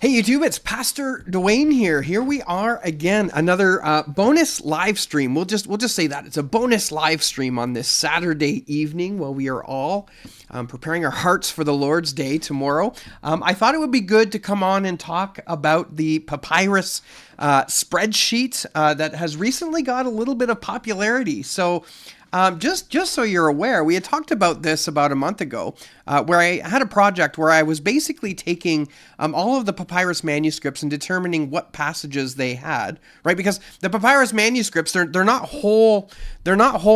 Hey YouTube, it's Pastor Dwayne here. Here we are again, another bonus live stream. We'll just say that it's a bonus live stream on this Saturday evening while we are all preparing our hearts for the Lord's Day tomorrow. I thought it would be good to come on and talk about the papyrus spreadsheet that has recently got a little bit of popularity. So. Just so you're aware, we had talked about this about a month ago, where I had a project where I was basically taking all of the papyrus manuscripts and determining what passages they had, right? Because the papyrus manuscripts, they're not whole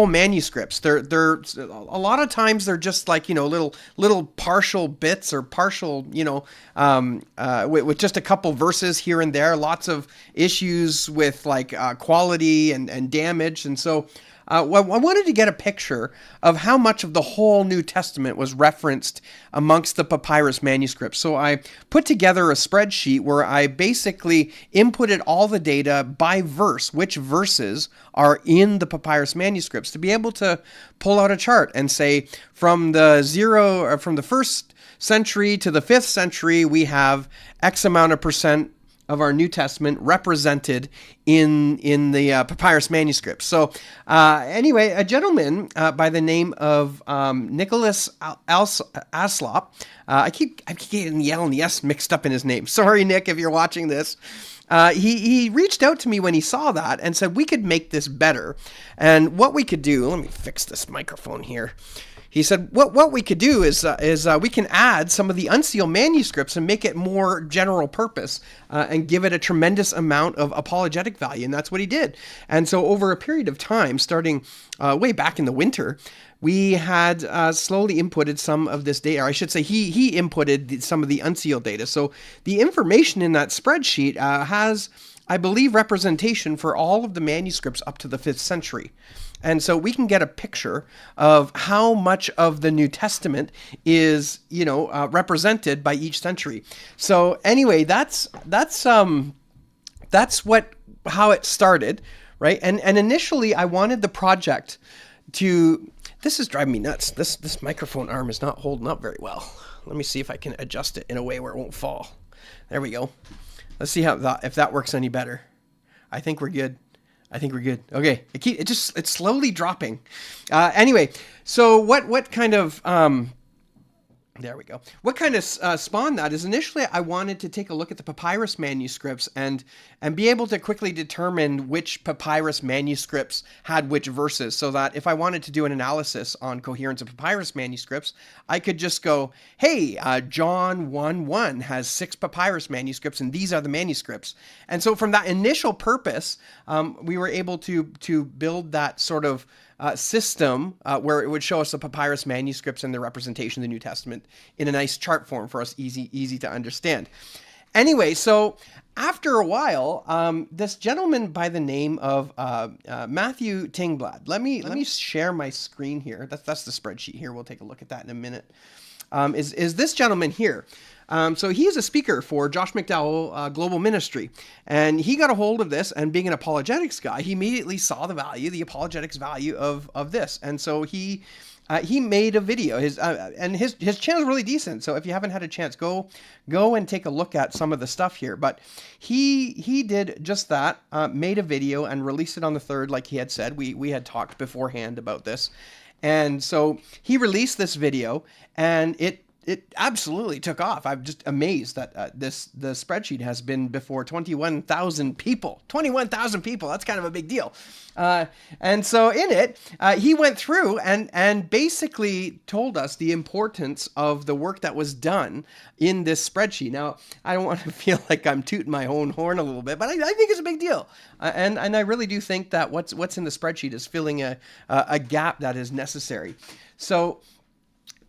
manuscripts. They're a lot of times they're just like, little partial bits or partial, with just a couple verses here and there. Lots of issues with like quality and damage, and so. I wanted to get a picture of how much of the whole New Testament was referenced amongst the papyrus manuscripts. So I put together a spreadsheet where I basically inputted all the data by verse, which verses are in the papyrus manuscripts, to be able to pull out a chart and say from the first century to the 5th century, we have X amount of percent of our New Testament represented in the papyrus manuscripts. So anyway, a gentleman by the name of Nicholas Aslop, I keep getting the L and the S mixed up in his name. Sorry, Nick, if you're watching this. He reached out to me when he saw that and said we could make this better. And what we could do, let me fix this microphone here. He said, what we could do is we can add some of the unsealed manuscripts and make it more general purpose and give it a tremendous amount of apologetic value. And that's what he did. And so over a period of time, starting way back in the winter, we had slowly inputted some of this data. Or I should say he inputted some of the unsealed data. So the information in that spreadsheet has, I believe, representation for all of the manuscripts up to the 5th century. And so we can get a picture of how much of the New Testament is, represented by each century. So anyway, that's how it started, right? And initially I wanted the project to. This is driving me nuts. This microphone arm is not holding up very well. Let me see if I can adjust it in a way where it won't fall. There we go. Let's see if that works any better. I think we're good. Okay, it's slowly dropping. Anyway, so what kind of there we go. What kind of spawned that is initially I wanted to take a look at the papyrus manuscripts and be able to quickly determine which papyrus manuscripts had which verses, so that if I wanted to do an analysis on coherence of papyrus manuscripts, I could just go, hey, John 1:1 has 6 papyrus manuscripts, and these are the manuscripts. And so from that initial purpose, we were able to build that sort of system where it would show us the papyrus manuscripts and the representation of the New Testament in a nice chart form for us, easy to understand. Anyway, so after a while, this gentleman by the name of Matthew Tingblad. Let me share my screen here. That's the spreadsheet here. We'll take a look at that in a minute. Is this gentleman here? So he's a speaker for Josh McDowell Global Ministry, and he got a hold of this, and being an apologetics guy, he immediately saw the apologetics value of this, and so he made a video. His channel is really decent. So if you haven't had a chance, go and take a look at some of the stuff here. But he did just that, made a video and released it on the 3rd, like he had said. We had talked beforehand about this, and so he released this video, and it absolutely took off. I'm just amazed that the spreadsheet has been before 21,000 people. 21,000 people, that's kind of a big deal. And so in it, he went through and basically told us the importance of the work that was done in this spreadsheet. Now, I don't want to feel like I'm tooting my own horn a little bit, but I think it's a big deal. And I really do think that what's in the spreadsheet is filling a gap that is necessary. So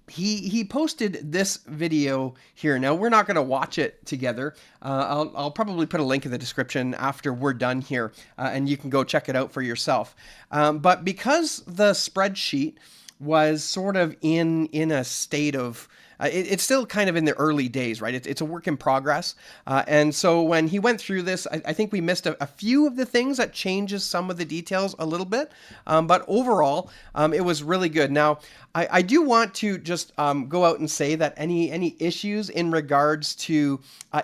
he posted this video here. Now, we're not going to watch it together. I'll probably put a link in the description after we're done here, and you can go check it out for yourself. But because the spreadsheet was sort of in a state of it's still kind of in the early days, right? It's a work in progress. And so when he went through this, I think we missed a few of the things that changes some of the details a little bit. But overall, it was really good. Now, I do want to just go out and say that any issues in regards to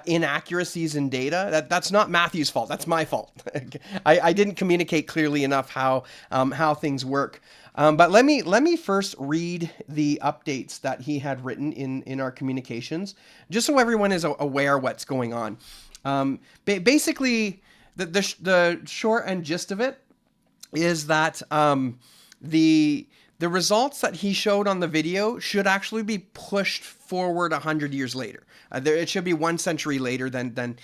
inaccuracies in data, that's not Matthew's fault. That's my fault. I didn't communicate clearly enough how things work. But let me first read the updates that he had written in our communications, just so everyone is aware what's going on. Basically, the short and gist of it is that the results that he showed on the video should actually be pushed forward 100 years later. It should be 1 century later than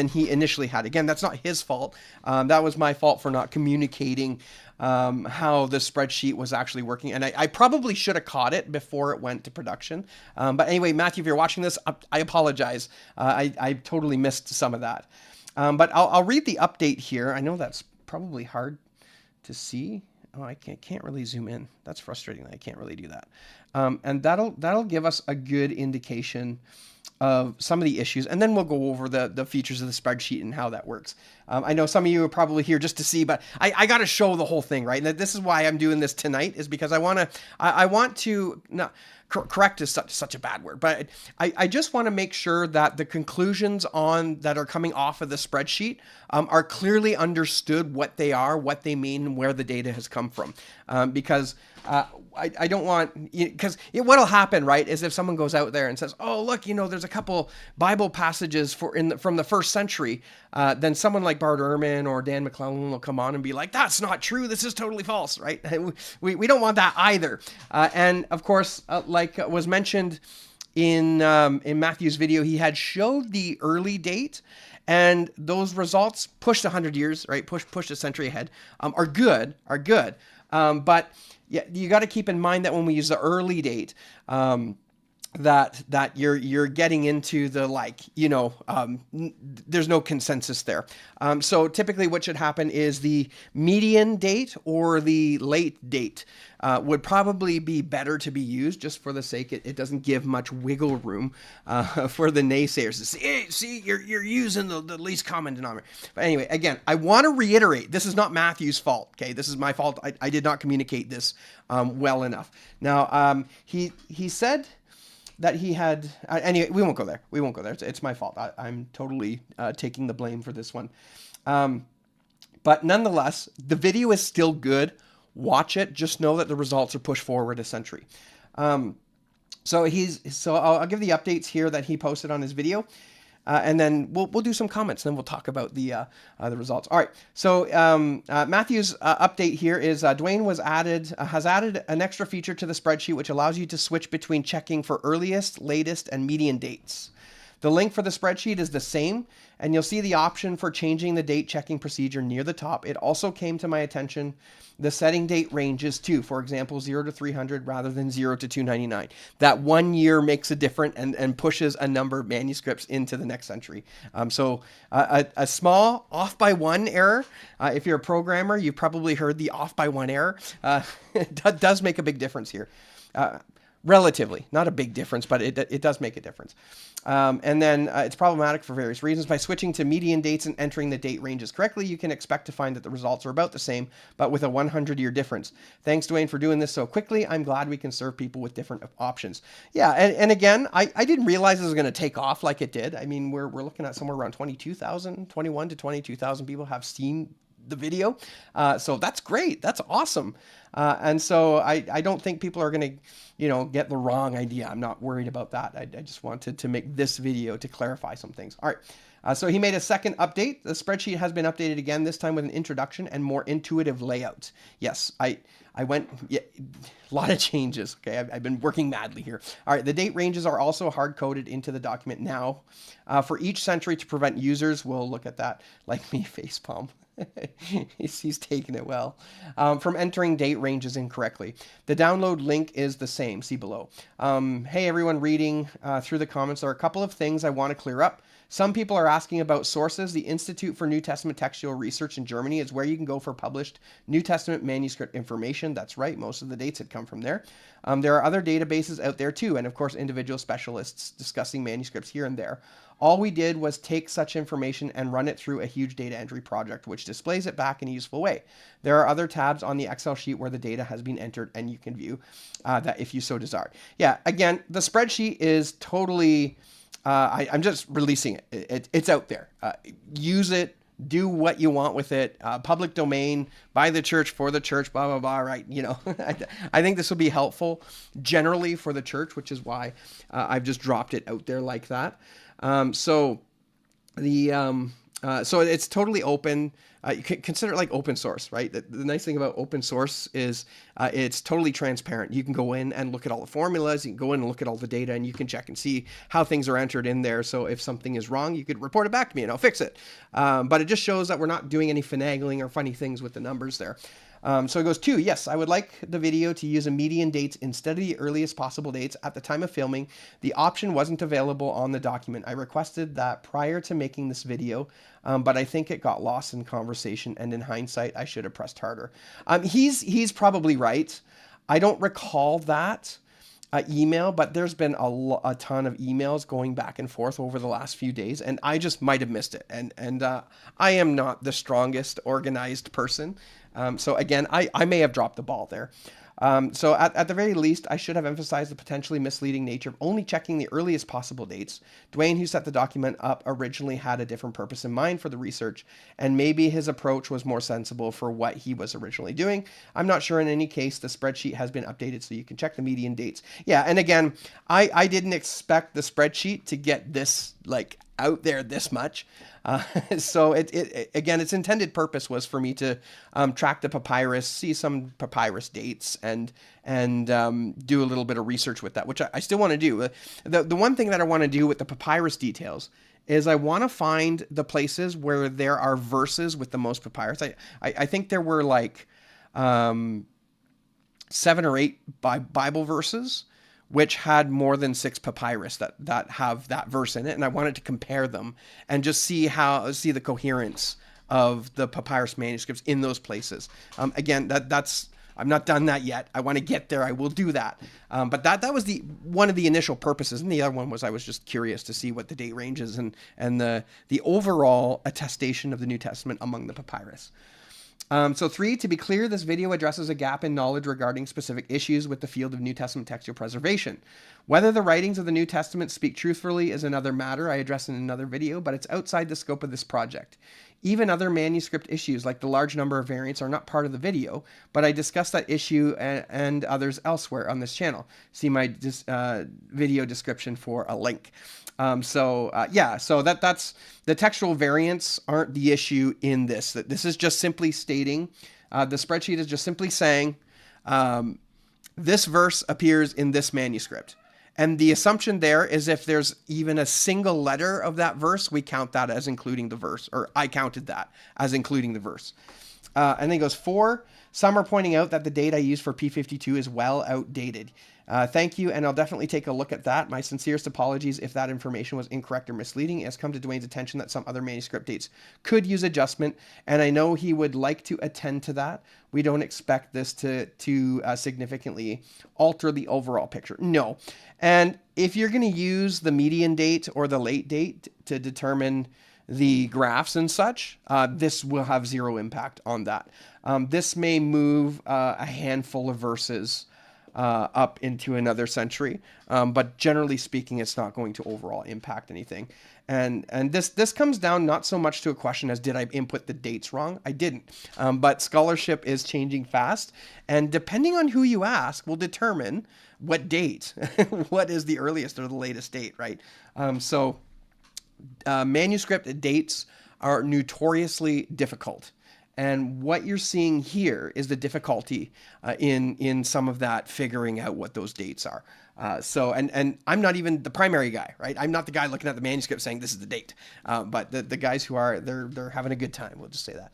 he initially had. Again, that's not his fault. That was my fault for not communicating how the spreadsheet was actually working. And I probably should have caught it before it went to production. But anyway, Matthew, if you're watching this, I apologize. I totally missed some of that. But I'll read the update here. I know that's probably hard to see. Oh, I can't really zoom in. That's frustrating. I can't really do that. And that'll give us a good indication of some of the issues, and then we'll go over the features of the spreadsheet and how that works. I know some of you are probably here just to see, but I got to show the whole thing, right? And this is why I'm doing this tonight, is because I want to not correct is such a bad word, but I just want to make sure that the conclusions that are coming off of the spreadsheet are clearly understood, what they are, what they mean, and where the data has come from, because I don't want, because what'll happen, right, is if someone goes out there and says, oh, look, there's a couple Bible passages from the first century, then someone like Bart Ehrman or Dan McClellan will come on and be like, that's not true, this is totally false, right? We don't want that either. And of course, like was mentioned in Matthew's video, he had showed the early date, and those results pushed 100 years, right? Pushed a century ahead, are good. But yeah, you got to keep in mind that when we use the early date, that you're getting into the there's no consensus there. So typically what should happen is the median date or the late date would probably be better to be used, just for the sake it doesn't give much wiggle room for the naysayers to say, hey, see, you're using the least common denominator. But anyway, again, I want to reiterate, this is not Matthew's fault. Okay, this is my fault. I did not communicate this well enough. Now he said that he had, anyway, we won't go there. It's my fault. I'm totally taking the blame for this one. But nonetheless, the video is still good. Watch it. Just know that the results are pushed forward a century. So I'll give the updates here that he posted on his video. And then we'll do some comments, then we'll talk about the results. All right. So Matthew's update here is Dwayne has added an extra feature to the spreadsheet, which allows you to switch between checking for earliest, latest, and median dates. The link for the spreadsheet is the same, and you'll see the option for changing the date checking procedure near the top. It also came to my attention the setting date ranges too. For example, 0 to 300 rather than 0 to 299. That 1 year makes a difference and pushes a number of manuscripts into the next century. So a small off by 1 error. If you're a programmer, you've probably heard the off by 1 error. It does make a big difference here. Relatively, not a big difference, but it does make a difference. And then it's problematic for various reasons. By switching to median dates and entering the date ranges correctly, you can expect to find that the results are about the same, but with a 100-year difference. Thanks, Dwayne, for doing this so quickly. I'm glad we can serve people with different options. Yeah, and again, I didn't realize this was going to take off like it did. I mean, we're looking at somewhere around 21 to 22,000 people have seen the video. So that's great. That's awesome. And so I don't think people are going to, get the wrong idea. I'm not worried about that. I just wanted to make this video to clarify some things. All right. So he made a second update. The spreadsheet has been updated again, this time with an introduction and more intuitive layout. Yes, I went, a lot of changes. Okay. I've been working madly here. All right. The date ranges are also hard coded into the document now for each century to prevent users. We'll look at that, like me, facepalm. He's taking it well. From entering date ranges incorrectly. The download link is the same. See below. Hey, everyone reading through the comments. There are a couple of things I want to clear up. Some people are asking about sources. The Institute for New Testament Textual Research in Germany is where you can go for published New Testament manuscript information. That's right. Most of the dates had come from there. There are other databases out there too, and of course, individual specialists discussing manuscripts here and there. All we did was take such information and run it through a huge data entry project, which displays it back in a useful way. There are other tabs on the Excel sheet where the data has been entered, and you can view that if you so desire. Yeah, again, the spreadsheet is totally, I'm just releasing it. It's out there. Use it. Do what you want with it. Public domain, by the church, for the church, blah, blah, blah, right? You know, I think this will be helpful generally for the church, which is why I've just dropped it out there like that. So it's totally open. You can consider it like open source, right? The nice thing about open source is it's totally transparent. You can go in and look at all the formulas. You can go in and look at all the data, and you can check and see how things are entered in there. So if something is wrong, you could report it back to me and I'll fix it. But it just shows that we're not doing any finagling or funny things with the numbers there. So it goes 2. Yes, I would like the video to use a median dates instead of the earliest possible dates at the time of filming. The option wasn't available on the document. I requested that prior to making this video, but I think it got lost in conversation, and in hindsight, I should have pressed harder. He's probably right. I don't recall that email, but there's been a ton of emails going back and forth over the last few days, and I just might have missed it. And I am not the strongest organized person. So again, I may have dropped the ball there. So at the very least, I should have emphasized the potentially misleading nature of only checking the earliest possible dates. Dwayne, who set the document up, originally had a different purpose in mind for the research, and maybe his approach was more sensible for what he was originally doing. I'm not sure. In any case, the spreadsheet has been updated so you can check the median dates. Yeah, and again, I didn't expect the spreadsheet to get this like out there this much. So again, its intended purpose was for me to track the papyrus, see some papyrus dates, and do a little bit of research with that, which I still want to do. The one thing that I want to do with the papyrus details is I want to find the places where there are verses with the most papyrus. I think there were like 7 or 8 Bible verses which had more than 6 papyrus that have that verse in it. And I wanted to compare them and just see the coherence of the papyrus manuscripts in those places. Again, that's I'm not done that yet. I want to get there. I will do that. But that was one of the initial purposes. And the other one was I was just curious to see what the date ranges and the overall attestation of the New Testament among the papyrus. So 3, to be clear, this video addresses a gap in knowledge regarding specific issues with the field of New Testament textual preservation. Whether the writings of the New Testament speak truthfully is another matter I address in another video, but it's outside the scope of this project. Even other manuscript issues, like the large number of variants, are not part of the video, but I discuss that issue and others elsewhere on this channel. See my video description for a link. So that's the textual variants aren't the issue in this. This is just simply stating, the spreadsheet is just simply saying, this verse appears in this manuscript. And the assumption there is if there's even a single letter of that verse, we count that as including the verse, or I counted that as including the verse. And then it goes 4. Some are pointing out that the date I used for P52 is well outdated. Thank you, and I'll definitely take a look at that. My sincerest apologies if that information was incorrect or misleading. It has come to Dwayne's attention that some other manuscript dates could use adjustment, and I know he would like to attend to that. We don't expect this to significantly alter the overall picture. No. And if you're going to use the median date or the late date to determine the graphs and such, this will have zero impact on that. This may move a handful of verses up into another century, but generally speaking, it's not going to overall impact anything. And this comes down not so much to a question as did I input the dates wrong? I didn't. But scholarship is changing fast, and depending on who you ask will determine what date, what is the earliest or the latest date, right? Manuscript dates are notoriously difficult. And what you're seeing here is the difficulty in some of that figuring out what those dates are. And I'm not even the primary guy, right? I'm not the guy looking at the manuscript saying this is the date. But the guys who are, they're having a good time. We'll just say that.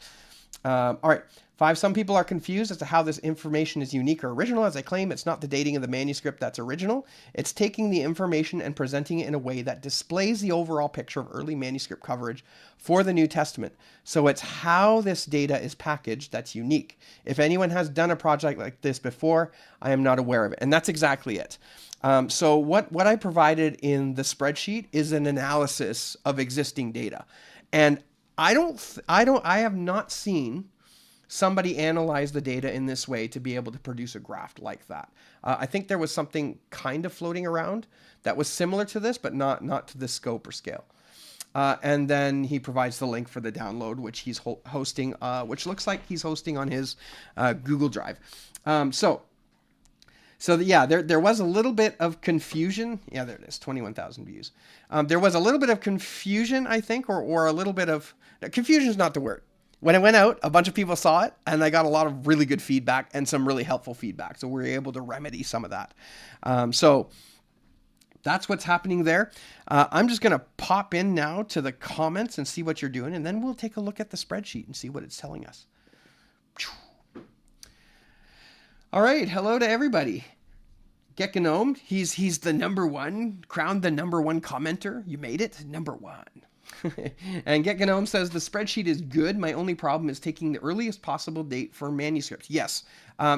All right. 5, some people are confused as to how this information is unique or original. As I claim, it's not the dating of the manuscript that's original. It's taking the information and presenting it in a way that displays the overall picture of early manuscript coverage for the New Testament. So it's how this data is packaged that's unique. If anyone has done a project like this before, I am not aware of it. And that's exactly it. So what I provided in the spreadsheet is an analysis of existing data. And I have not seen somebody analyze the data in this way to be able to produce a graph like that. I think there was something kind of floating around that was similar to this, but not to this scope or scale. And then he provides the link for the download, which he's hosting, which looks like he's hosting on his Google Drive. So yeah, there was a little bit of confusion. Yeah, there it is, 21,000 views. There was a little bit of confusion, I think, or a little bit of, confusion is not the word. When it went out, a bunch of people saw it, and I got a lot of really good feedback and some really helpful feedback. So we were able to remedy some of that. So that's what's happening there. I'm just going to pop in now to the comments and see what you're doing, and then we'll take a look at the spreadsheet and see what it's telling us. All right, hello to everybody. Get Gnome, he's the number one, crowned the number one commenter. You made it, number one. And Get Gnome says, the spreadsheet is good. My only problem is taking the earliest possible date for manuscripts. Yes.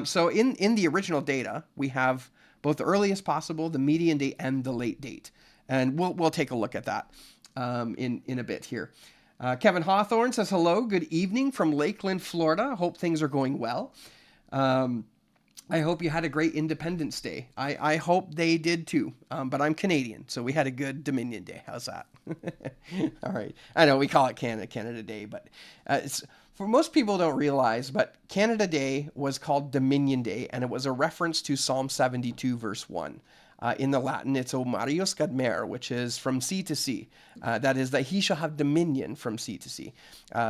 So in the original data, we have both the earliest possible, the median date, and the late date. And we'll take a look at that in a bit here. Kevin Hawthorne says, hello, good evening from Lakeland, Florida. Hope things are going well. I hope you had a great Independence Day. I hope they did too, but I'm Canadian, so we had a good Dominion Day. How's that? All right. I know we call it Canada Day, but it's, for most people don't realize, but Canada Day was called Dominion Day, and it was a reference to Psalm 72, verse 1. In the Latin, it's O Marius Cadmer, which is from sea to sea. That is, that he shall have dominion from sea to sea.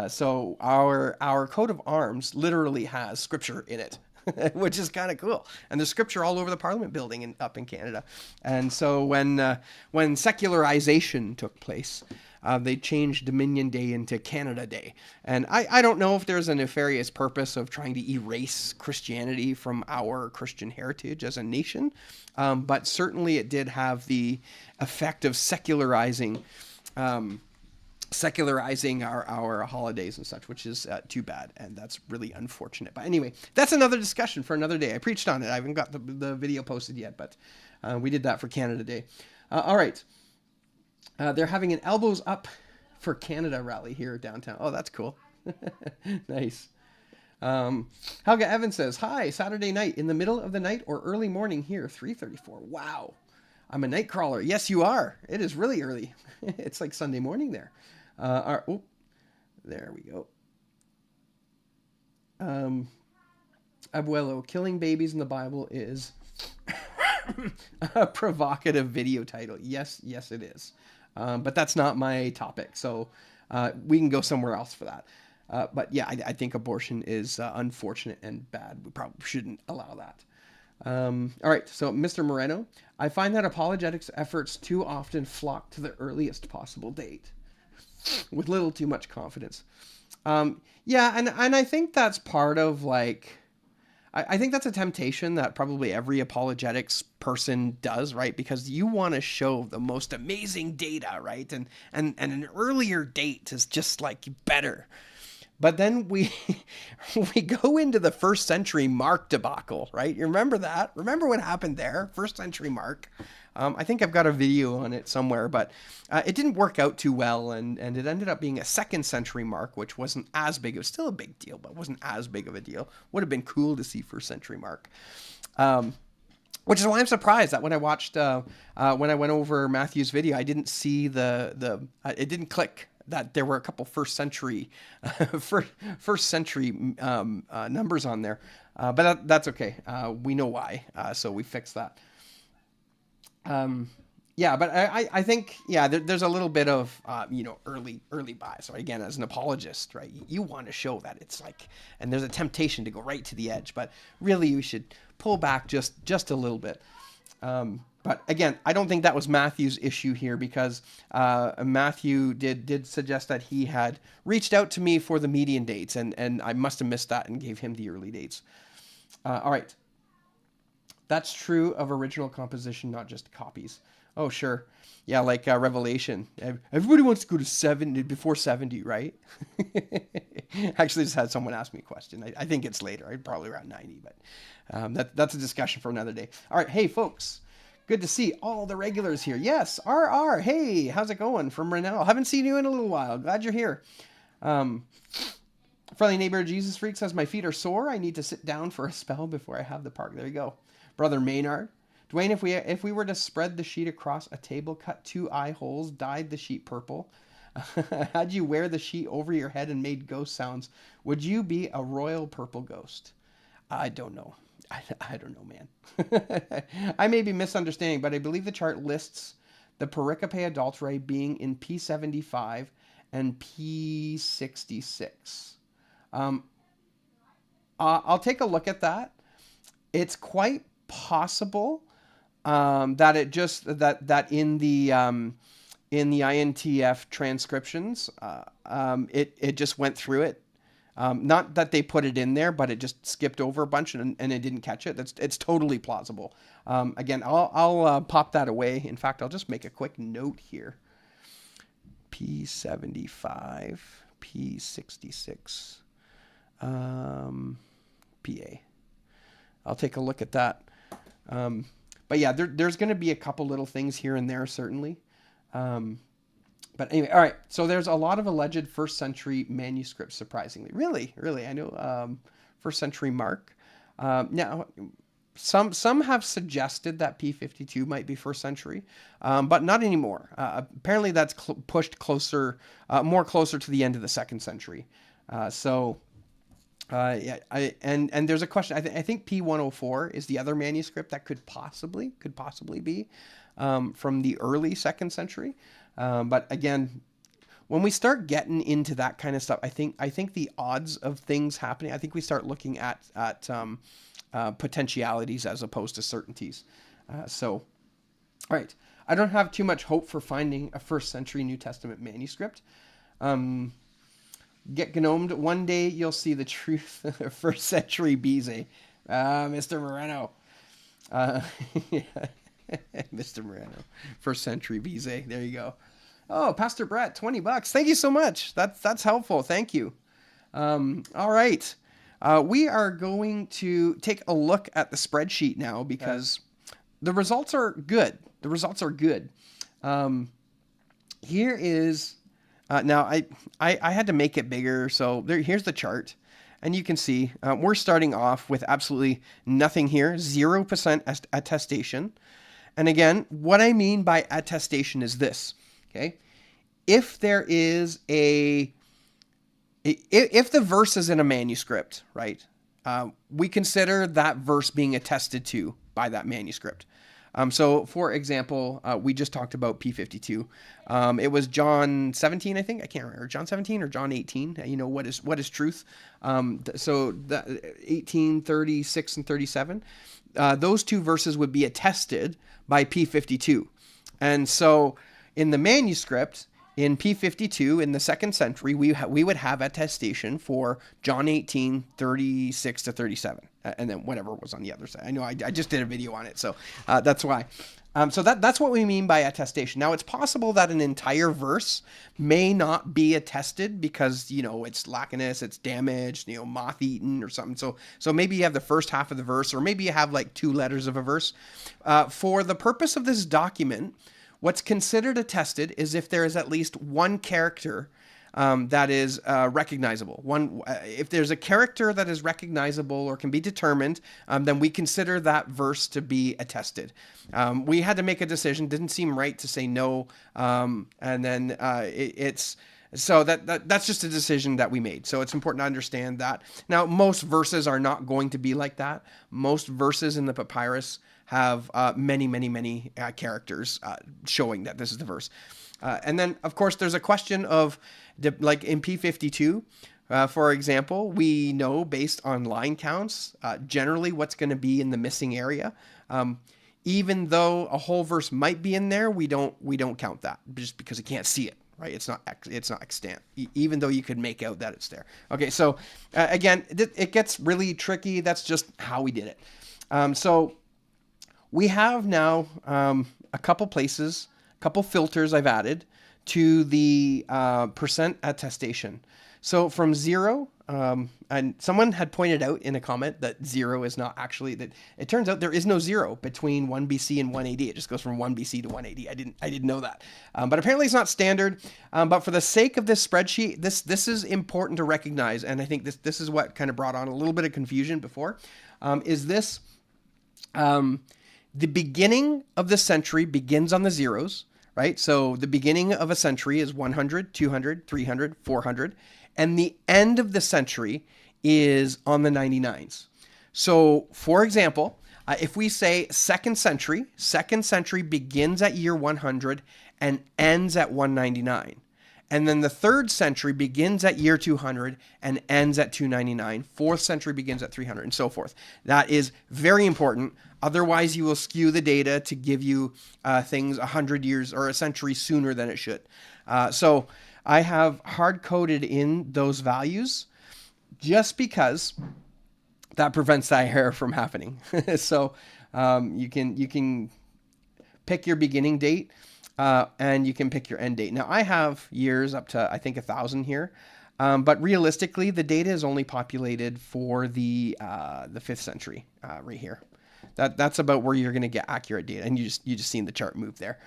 So our coat of arms literally has scripture in it. Which is kind of cool. And there's scripture all over the Parliament building up in Canada. And so when secularization took place, they changed Dominion Day into Canada Day. And I don't know if there's a nefarious purpose of trying to erase Christianity from our Christian heritage as a nation. But certainly it did have the effect of secularizing our holidays and such, which is too bad, and that's really unfortunate. But anyway, that's another discussion for another day. I preached on it. I haven't got the video posted yet, but we did that for Canada Day. All right. They're having an Elbows Up for Canada rally here downtown. Oh, that's cool. Nice. Helga Evans says, hi, Saturday night, in the middle of the night or early morning here, 3:34. Wow. I'm a night crawler. Yes, you are. It is really early. It's like Sunday morning there. There we go. Abuelo, killing babies in the Bible is a provocative video title. Yes, it is. But that's not my topic. So we can go somewhere else for that. But yeah, I think abortion is unfortunate and bad. We probably shouldn't allow that. All right, so Mr. Moreno, I find that apologetics efforts too often flock to the earliest possible date with little too much confidence. Yeah, and I think that's part of like, I think that's a temptation that probably every apologetics person does, right? Because you want to show the most amazing data, right? And an earlier date is just like better. But then we go into the first century Mark debacle, right? You remember that? Remember what happened there? First century Mark. I think I've got a video on it somewhere, but it didn't work out too well, and it ended up being a second century Mark, which wasn't as big. It was still a big deal, but wasn't as big of a deal. Would have been cool to see first century Mark. Which is why I'm surprised that when I watched, when I went over Matthew's video, I didn't see it didn't click that there were a couple first century numbers on there. But that's okay. We know why. So we fixed that. Yeah, but I think, yeah, there's a little bit of, early bias. So again, as an apologist, right, you want to show that it's like, and there's a temptation to go right to the edge, but really you should pull back just a little bit. But again, I don't think that was Matthew's issue here, because Matthew did suggest that he had reached out to me for the median dates, and I must have missed that and gave him the early dates. All right. That's true of original composition, not just copies. Oh, sure. Yeah, like Revelation. Everybody wants to go to 70, before 70, right? Actually, just had someone ask me a question. I think it's later. Probably around 90, but that's a discussion for another day. All right. Hey, folks. Good to see all the regulars here. Yes, RR. Hey, how's it going? From Renell. Haven't seen you in a little while. Glad you're here. Friendly neighbor Jesus Freak says, my feet are sore. I need to sit down for a spell before I have the park. There you go. Brother Maynard. Dwayne, if we were to spread the sheet across a table, cut 2 eye holes, dyed the sheet purple, had you wear the sheet over your head and made ghost sounds, would you be a royal purple ghost? I don't know. I don't know, man. I may be misunderstanding, but I believe the chart lists the pericope adulterae being in P75 and P66. I'll take a look at that. It's quite possible that it just that in the INTF transcriptions, it just went through it. Not that they put it in there, but it just skipped over a bunch and it didn't catch it. It's totally plausible. Again, I'll pop that away. In fact, I'll just make a quick note here. P75, P66, PA. I'll take a look at that. But yeah, there's going to be a couple little things here and there, certainly. But anyway, all right. So there's a lot of alleged first century manuscripts, surprisingly. Really? I know first century Mark. Now, some have suggested that P52 might be first century, but not anymore. Apparently that's pushed closer, more closer to the end of the second century. Yeah, and there's a question. I think P104 is the other manuscript that could possibly be from the early second century. But again, when we start getting into that kind of stuff, I think the odds of things happening, I think we start looking at potentialities as opposed to certainties. All right, I don't have too much hope for finding a first century New Testament manuscript. Get gnomed. One day you'll see the truth. First century Bize. Mr. Moreno. Yeah. Mr. Moreno. First century Bize. There you go. Oh, Pastor Brett, $20. Thank you so much. That's helpful. Thank you. All right. We are going to take a look at the spreadsheet now because the results are good. Here is... now, I had to make it bigger, so here's the chart. And you can see we're starting off with absolutely nothing here, 0% attestation. And again, what I mean by attestation is this, okay? If there is if the verse is in a manuscript, right, we consider that verse being attested to by that manuscript. So, for example, we just talked about P52. It was John 17, I think. I can't remember. John 17 or John 18. You know, what is truth? So, the 18, 36, and 37. Those two verses would be attested by P52. And so, in the manuscript, in P52, in the second century, we would have attestation for John 18, 36 to 37. And then whatever was on the other side. I know I just did a video on it, so that's why. So that's what we mean by attestation. Now, it's possible that an entire verse may not be attested because, you know, it's lacunous, it's damaged, you know, moth-eaten or something. So maybe you have the first half of the verse, or maybe you have like 2 letters of a verse. For the purpose of this document, what's considered attested is if there is at least one character that is recognizable. If there's a character that is recognizable or can be determined, then we consider that verse to be attested. We had to make a decision. Didn't seem right to say no, and then it's so that's just a decision that we made. So it's important to understand that. Now, most verses are not going to be like that. Most verses in the papyrus have many characters showing that this is the verse. And then, of course, there's a question of, like in P52, for example, we know based on line counts, generally what's going to be in the missing area. even though a whole verse might be in there, we don't count that just because you can't see it, right? It's not extant, even though you could make out that it's there. Okay, so again, it gets really tricky. That's just how we did it. So we have now a couple places, a couple filters I've added to the percent attestation. So from 0, and someone had pointed out in a comment that 0 is not actually, that it turns out there is no 0 between 1 BC and 1 AD. It just goes from 1 BC to 1 AD. I didn't know that. But apparently it's not standard. But for the sake of this spreadsheet, this is important to recognize. And I think this is what kind of brought on a little bit of confusion before, is this, the beginning of the century begins on the zeros, right? So the beginning of a century is 100, 200, 300, 400. And the end of the century is on the 99s. So, for example, if we say second century begins at year 100 and ends at 199. And then the third century begins at year 200 and ends at 299. Fourth century begins at 300 and so forth. That is very important. Otherwise, you will skew the data to give you things 100 years or a century sooner than it should. So I have hard-coded in those values just because that prevents that error from happening. So you can pick your beginning date and you can pick your end date. Now I have years up to, I think, 1,000 here. But realistically, the data is only populated for the 5th century right here. That's about where you're going to get accurate data. And you just seen the chart move there.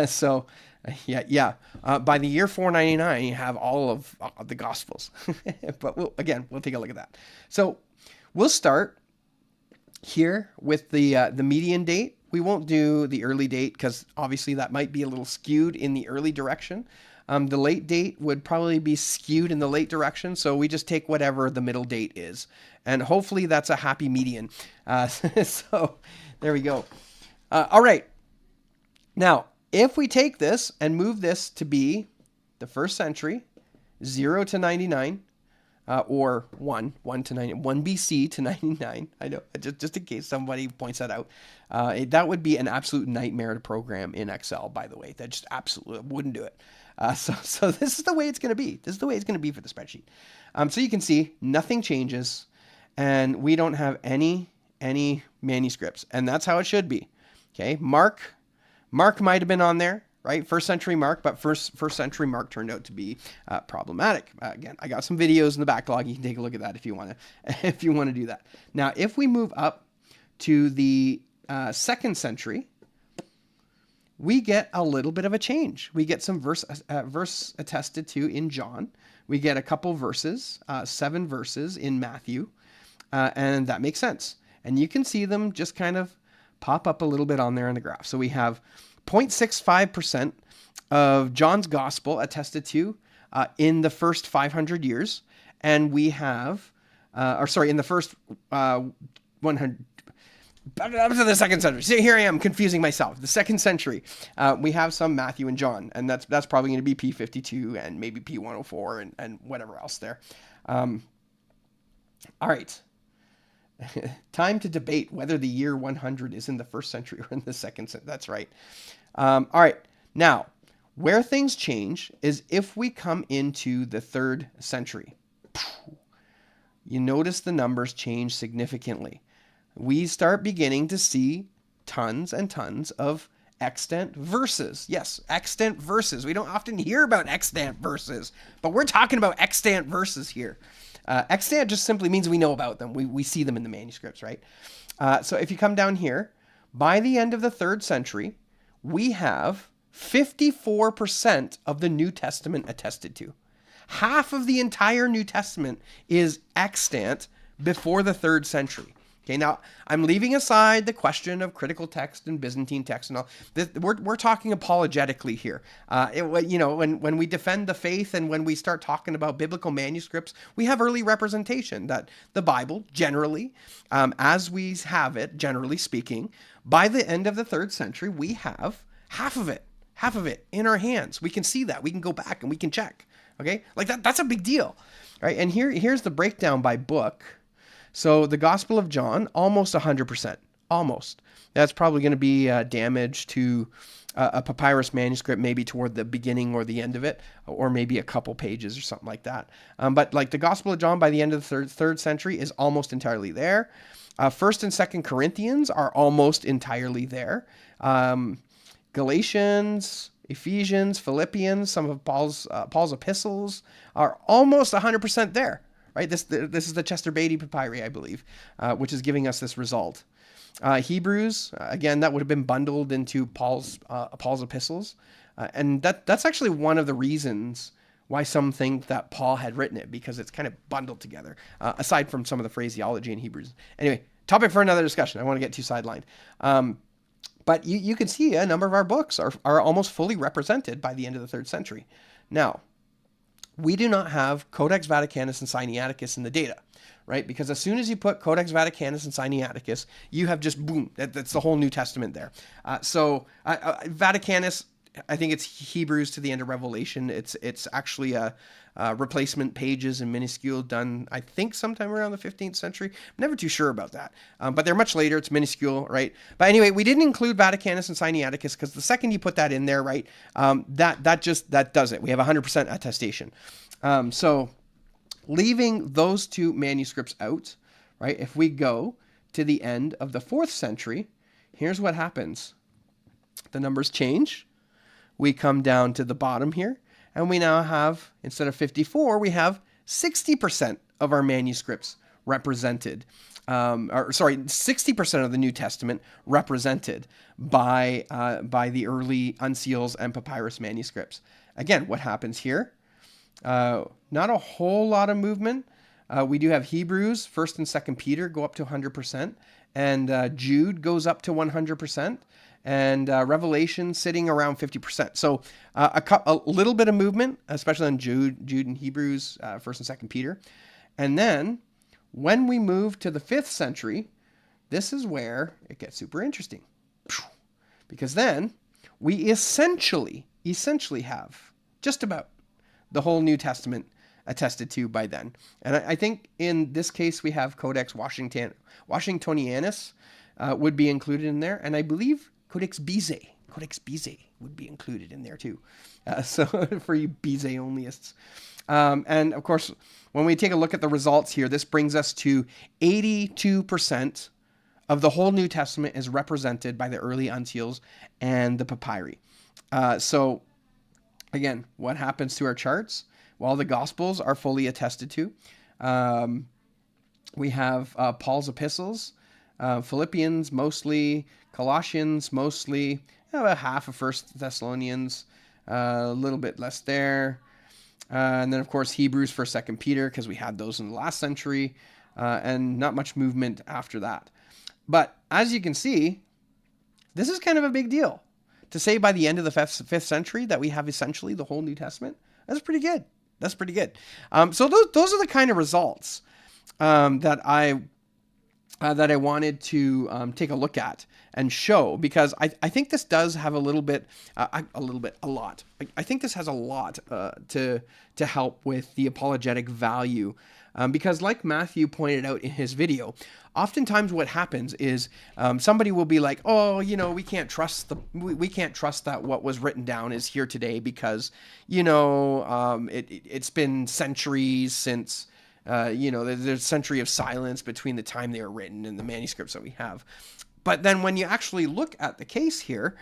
So by the year 499, you have all of the Gospels. But we'll take a look at that. So we'll start here with the median date. We won't do the early date because obviously that might be a little skewed in the early direction. The late date would probably be skewed in the late direction. So we just take whatever the middle date is. And hopefully that's a happy median. So there we go. All right. Now, if we take this and move this to be the 1st century, 0 to 99, or 1 to 99, 1 BC to 99. I know, just in case somebody points that out. That would be an absolute nightmare to program in Excel, by the way. That just absolutely wouldn't do it. So this is the way it's going to be. This is the way it's going to be for the spreadsheet. So you can see nothing changes, and we don't have any manuscripts, and that's how it should be. Okay, Mark might have been on there, right? 1st century Mark, but first century Mark turned out to be problematic. Again, I got some videos in the backlog. You can take a look at that if you want to do that. Now, if we move up to the 2nd century, we get a little bit of a change. We get some verse attested to in John. We get a couple verses, 7 verses in Matthew, and that makes sense. And you can see them just kind of pop up a little bit on there in the graph. So we have 0.65% of John's gospel attested to in the first 500 years. And we have, in the first 100, up to the 2nd century. See, here I am confusing myself. The 2nd century, we have some Matthew and John, and that's probably going to be P52 and maybe P104 and whatever else there. All right. Time to debate whether the year 100 is in the 1st century or in the 2nd century. That's right. All right. Now, where things change is if we come into the 3rd century. You notice the numbers change significantly. We start beginning to see tons and tons of extant verses. Yes, extant verses. We don't often hear about extant verses, but we're talking about extant verses here. Extant just simply means we know about them. We see them in the manuscripts, right? So if you come down here, by the end of the 3rd century, we have 54% of the New Testament attested to. Half of the entire New Testament is extant before the 3rd century. Okay, now I'm leaving aside the question of critical text and Byzantine text and all. We're talking apologetically here. When we defend the faith and when we start talking about biblical manuscripts, we have early representation that the Bible generally, as we have it, generally speaking, by the end of the 3rd century, we have half of it in our hands. We can see that. We can go back and we can check. Okay, like that's a big deal, right? And here's the breakdown by book. So the Gospel of John, almost 100%. Almost. That's probably going to be damage to a papyrus manuscript, maybe toward the beginning or the end of it, or maybe a couple pages or something like that. But like the Gospel of John by the end of the third century is almost entirely there. First and Second Corinthians are almost entirely there. Galatians, Ephesians, Philippians, some of Paul's epistles are almost 100% there. Right? This is the Chester Beatty papyri, I believe, which is giving us this result. Hebrews, again, that would have been bundled into Paul's epistles. And that's actually one of the reasons why some think that Paul had written it, because it's kind of bundled together, aside from some of the phraseology in Hebrews. Anyway, topic for another discussion. I want to get too sidelined. But you can see a number of our books are almost fully represented by the end of the 3rd century. Now, we do not have Codex Vaticanus and Sinaiticus in the data, right? Because as soon as you put Codex Vaticanus and Sinaiticus, you have just boom, that's the whole New Testament there. So Vaticanus, I think it's Hebrews to the end of Revelation. It's actually a replacement pages in minuscule done, I think, sometime around the 15th century. I'm never too sure about that. But they're much later. It's minuscule, right? But anyway, we didn't include Vaticanus and Sinaiticus because the second you put that in there, right, that does it. We have 100% attestation. So leaving those two manuscripts out, right, if we go to the end of the 4th century, here's what happens. The numbers change. We come down to the bottom here, and we now have, instead of 54, we have 60% of our manuscripts represented. 60% of the New Testament represented by the early uncials and papyrus manuscripts. Again, what happens here? Not a whole lot of movement. We do have Hebrews, 1st and 2nd Peter go up to 100%, and Jude goes up to 100%. And Revelation sitting around 50%. So a little bit of movement, especially on Jude and Hebrews, 1st and 2nd Peter. And then when we move to the 5th century, this is where it gets super interesting. Because then we essentially have just about the whole New Testament attested to by then. And I think in this case we have Codex Washingtonianus would be included in there. And I believe Codex Bezae would be included in there too. So for you Bezae onlyists. And of course, when we take a look at the results here, this brings us to 82% of the whole New Testament is represented by the early uncials and the papyri. So again, what happens to our charts? Well, the Gospels are fully attested to. We have Paul's epistles, Philippians mostly, Colossians mostly, about half of 1st Thessalonians, a little bit less there. And then, of course, Hebrews, 1st, 2nd Peter, because we had those in the last century, and not much movement after that. But as you can see, this is kind of a big deal. To say by the end of the 5th century that we have essentially the whole New Testament, that's pretty good. That's pretty good. So those are the kind of results that I wanted to take a look at and show, because I think this does have a lot. I think this has a lot to help with the apologetic value, because like Matthew pointed out in his video, oftentimes what happens is somebody will be like, oh, we can't trust that what was written down is here today because it's been centuries since. There's a century of silence between the time they were written and the manuscripts that we have. But then when you actually look at the case here,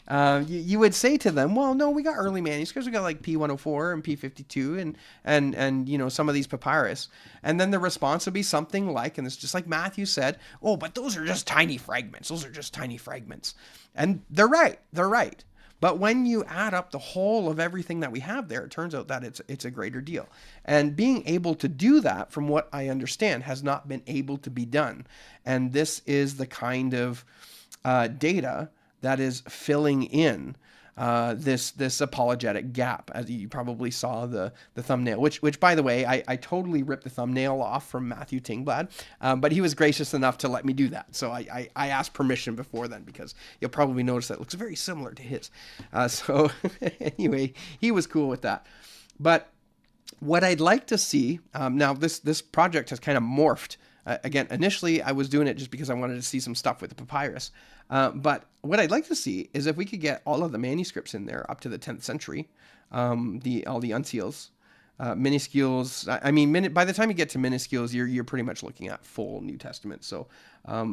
you would say to them, well, no, we got early manuscripts. We got like P104 and P52 and some of these papyrus. And then the response would be something like, and it's just like Matthew said, oh, but those are just tiny fragments. And they're right. But when you add up the whole of everything that we have there, it turns out that it's a greater deal. And being able to do that, from what I understand, has not been able to be done. And this is the kind of data that is filling in this apologetic gap, as you probably saw the thumbnail, which by the way, I totally ripped the thumbnail off from Matthew Tingblad, but he was gracious enough to let me do that. So I asked permission before then, because you'll probably notice that it looks very similar to his. So anyway, he was cool with that. But what I'd like to see, now this project has kind of morphed Again, initially I was doing it just because I wanted to see some stuff with the papyrus. But what I'd like to see is if we could get all of the manuscripts in there up to the 10th century, all the unseals, minuscules. I mean, by the time you get to minuscules, you're pretty much looking at full New Testament. So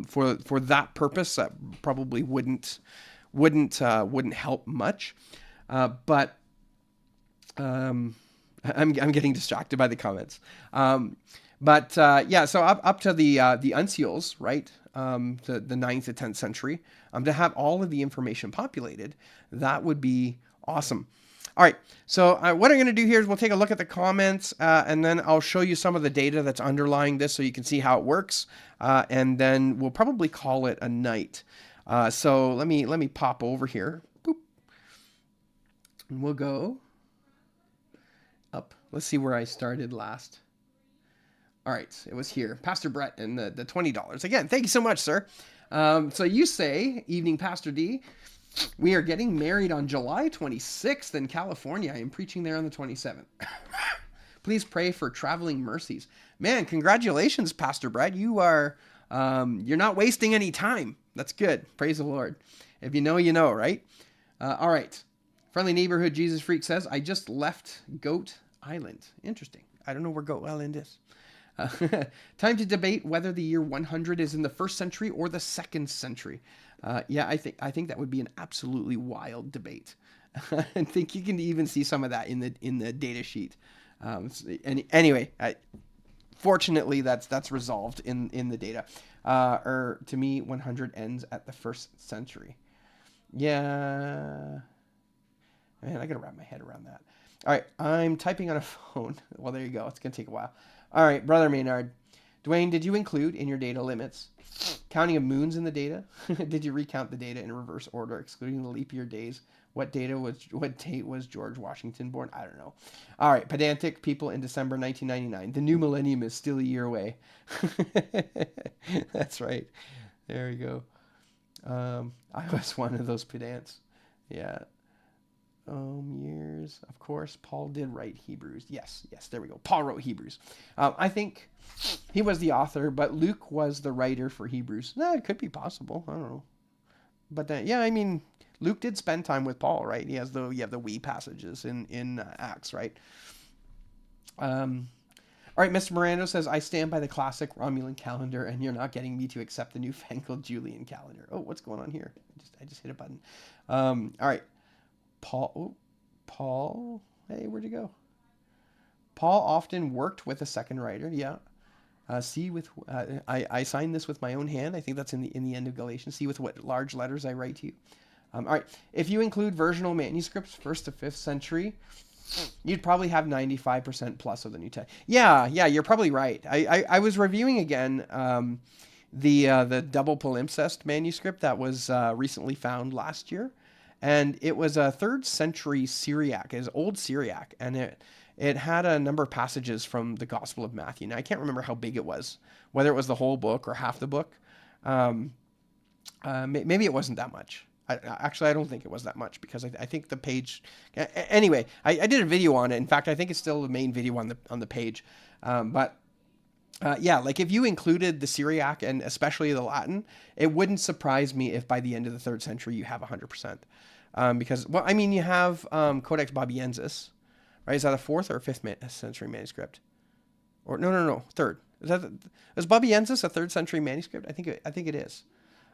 for that purpose, that probably wouldn't help much. But I'm getting distracted by the comments. Yeah, so up to the unseals, right? The 9th to 10th century, to have all of the information populated, that would be awesome. All right, so what I'm going to do here is we'll take a look at the comments, and then I'll show you some of the data that's underlying this so you can see how it works, and then we'll probably call it a night. So let me pop over here. Boop. And we'll go up. Let's see where I started last. All right, it was here. Pastor Brett and the $20. Again, thank you so much, sir. So you say, evening, Pastor D. We are getting married on July 26th in California. I am preaching there on the 27th. Please pray for traveling mercies. Man, congratulations, Pastor Brett. You are, you're not wasting any time. That's good. Praise the Lord. If you know, you know, right? All right. Friendly Neighborhood Jesus Freak says, I just left Goat Island. Interesting. I don't know where Goat Island is. Time to debate whether the year 100 is in the 1st century or the 2nd century. Yeah, I think that would be an absolutely wild debate. I think you can even see some of that in the data sheet. Anyway, fortunately, that's resolved in the data. Or to me, 100 ends at the 1st century. Yeah, man, I gotta wrap my head around that. All right, I'm typing on a phone. Well, there you go. It's gonna take a while. All right, Brother Maynard. Dwayne, did you include in your data limits counting of moons in the data? Did you recount the data in reverse order, excluding the leap year days? What date was George Washington born? I don't know. All right, pedantic people in December 1999. The new millennium is still a year away. That's right. There we go. I was one of those pedants. Yeah. Years, of course. Paul did write Hebrews. Yes, there we go. Paul wrote Hebrews. I think he was the author, but Luke was the writer for Hebrews. It could be possible. I don't know. But yeah, I mean, Luke did spend time with Paul, right? You have the we passages in Acts, right? All right, Mr. Miranda says, I stand by the classic Romulan calendar, and you're not getting me to accept the newfangled Julian calendar. Oh, what's going on here? I just hit a button. All right. Paul, hey, where'd you go? Paul often worked with a second writer. Yeah. I signed this with my own hand. I think that's in the end of Galatians. See with what large letters I write to you. All right. If you include versional manuscripts, 1st to 5th century, you'd probably have 95% plus of the New Testament. Yeah, you're probably right. I was reviewing again the double palimpsest manuscript that was recently found last year. And it was a 3rd century Syriac. It was Old Syriac. And it had a number of passages from the Gospel of Matthew. Now, I can't remember how big it was, whether it was the whole book or half the book. Maybe it wasn't that much. Actually, I don't think it was that much because I think the page... Anyway, I did a video on it. In fact, I think it's still the main video on the page. Yeah, like if you included the Syriac and especially the Latin, it wouldn't surprise me if by the end of the 3rd century you have 100%. Because, well, I mean, you have Codex Babiensis, right? Is that a 4th or 5th century manuscript? Or no, 3rd. Is Babiensis a 3rd century manuscript? I think it is.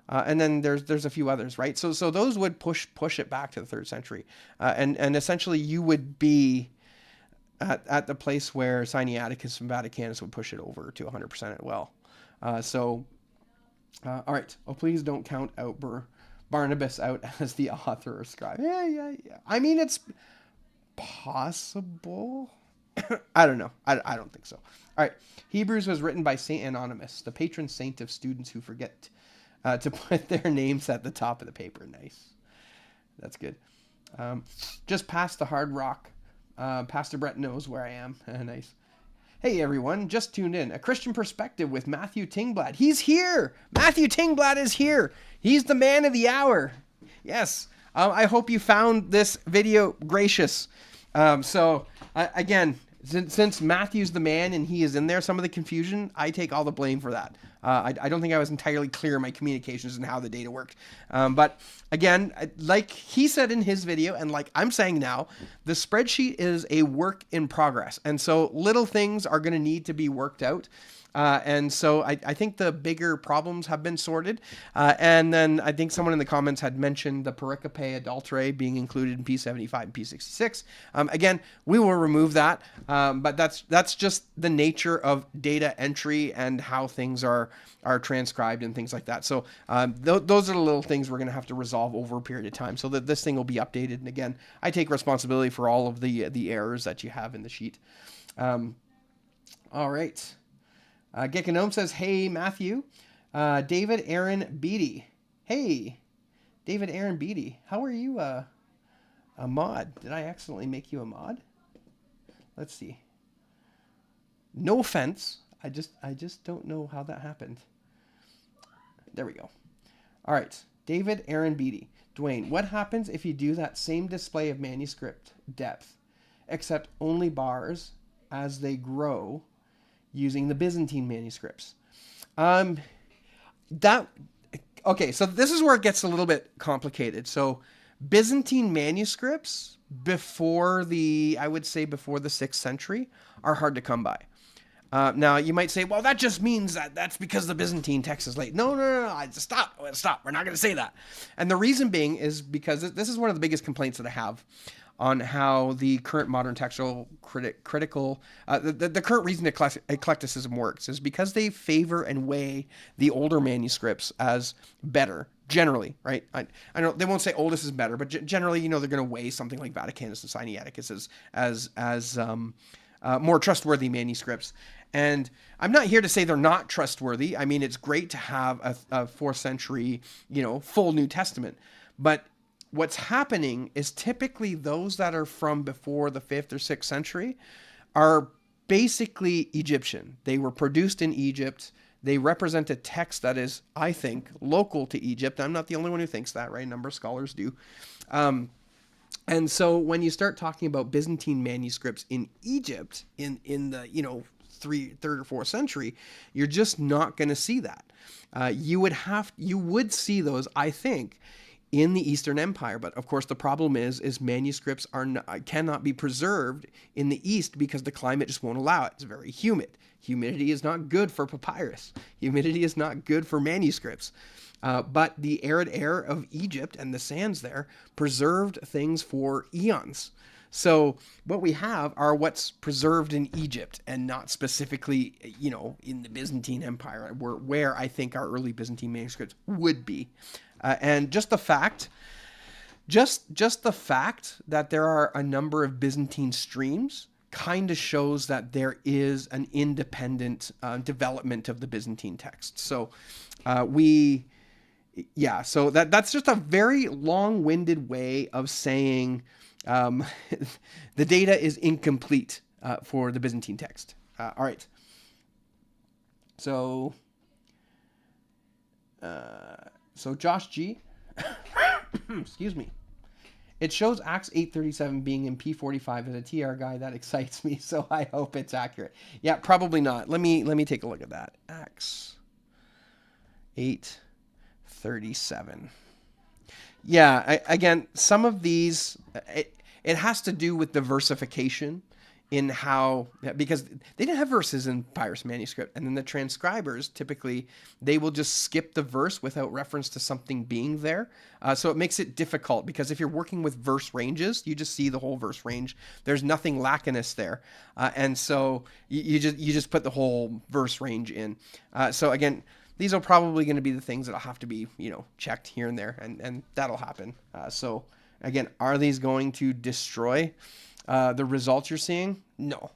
And then there's a few others, right? So those would push it back to the 3rd century, and essentially you would be at the place where Sinaiticus and Vaticanus would push it over to 100% as well. All right. Oh, please don't count out Barnabas out as the author or scribe. Yeah. I mean, it's possible. I don't know. I don't think so. All right. Hebrews was written by Saint Anonymous, the patron saint of students who forget to put their names at the top of the paper. Nice. That's good. Just past the Hard Rock. Pastor Brett knows where I am. Nice. Hey, everyone. Just tuned in. A Christian Perspective with Matthew Tingblad. He's here. Matthew Tingblad is here. He's the man of the hour. Yes. I hope you found this video gracious. Again, since Matthew's the man and he is in there, some of the confusion, I take all the blame for that. I don't think I was entirely clear in my communications and how the data worked. But again, like he said in his video, and like I'm saying now, the spreadsheet is a work in progress. And so little things are going to need to be worked out. And so I think the bigger problems have been sorted. And then I think someone in the comments had mentioned the pericope adulterae being included in P75 and P66. Again, we will remove that. But that's just the nature of data entry and how things are transcribed and things like that. So those are the little things we're going to have to resolve over a period of time so that this thing will be updated. And again, I take responsibility for all of the errors that you have in the sheet. All right. Gekanome says, hey, Matthew. David Aaron Beatty. Hey, David Aaron Beatty. How are you a mod? Did I accidentally make you a mod? Let's see. No offense. I just don't know how that happened. There we go. All right. David Aaron Beatty. Dwayne, what happens if you do that same display of manuscript depth, except only bars as they grow using the Byzantine manuscripts? Okay, so this is where it gets a little bit complicated. So Byzantine manuscripts before the 6th century are hard to come by. Now you might say, well, that just means that's because the Byzantine text is late. No. Stop. We're not going to say that. And the reason being is because this is one of the biggest complaints that I have on how the current modern textual critical, the current reason eclecticism works is because they favor and weigh the older manuscripts as better, generally, right? I know they won't say oldest is better, but generally, they're going to weigh something like Vaticanus and Sinaiticus as more trustworthy manuscripts. And I'm not here to say they're not trustworthy. I mean, it's great to have a 4th century, full New Testament, but what's happening is typically those that are from before the 5th or 6th century are basically Egyptian. They were produced in Egypt. They represent a text that is, I think, local to Egypt. I'm not the only one who thinks that, right? A number of scholars do. And so when you start talking about Byzantine manuscripts in Egypt in the, 3rd or 4th century, you're just not going to see that. You would see those, I think, in the Eastern Empire. But of course, the problem is manuscripts cannot be preserved in the East because the climate just won't allow it. It's very humid. Humidity is not good for papyrus. Humidity is not good for manuscripts. But the arid air of Egypt and the sands there preserved things for eons. So what we have are what's preserved in Egypt and not specifically, in the Byzantine Empire, where I think our early Byzantine manuscripts would be. And just the fact that there are a number of Byzantine streams kind of shows that there is an independent development of the Byzantine text. So so that's just a very long-winded way of saying the data is incomplete for the Byzantine text. All right. So Josh G, excuse me. It shows Acts 8:37 being in P45 as a TR guy. That excites me, so I hope it's accurate. Yeah, probably not. Let me take a look at that. Acts 8:37. Yeah, again, some of these, it has to do with the versification in how, because they didn't have verses in papyrus manuscript, and then the transcribers typically they will just skip the verse without reference to something being there. So it makes it difficult because if you're working with verse ranges, you just see the whole verse range. There's nothing Lacanus there, and so you just put the whole verse range in. So again, these are probably going to be the things that'll have to be checked here and there, and that'll happen. So again, are these going to destroy the results you're seeing? No,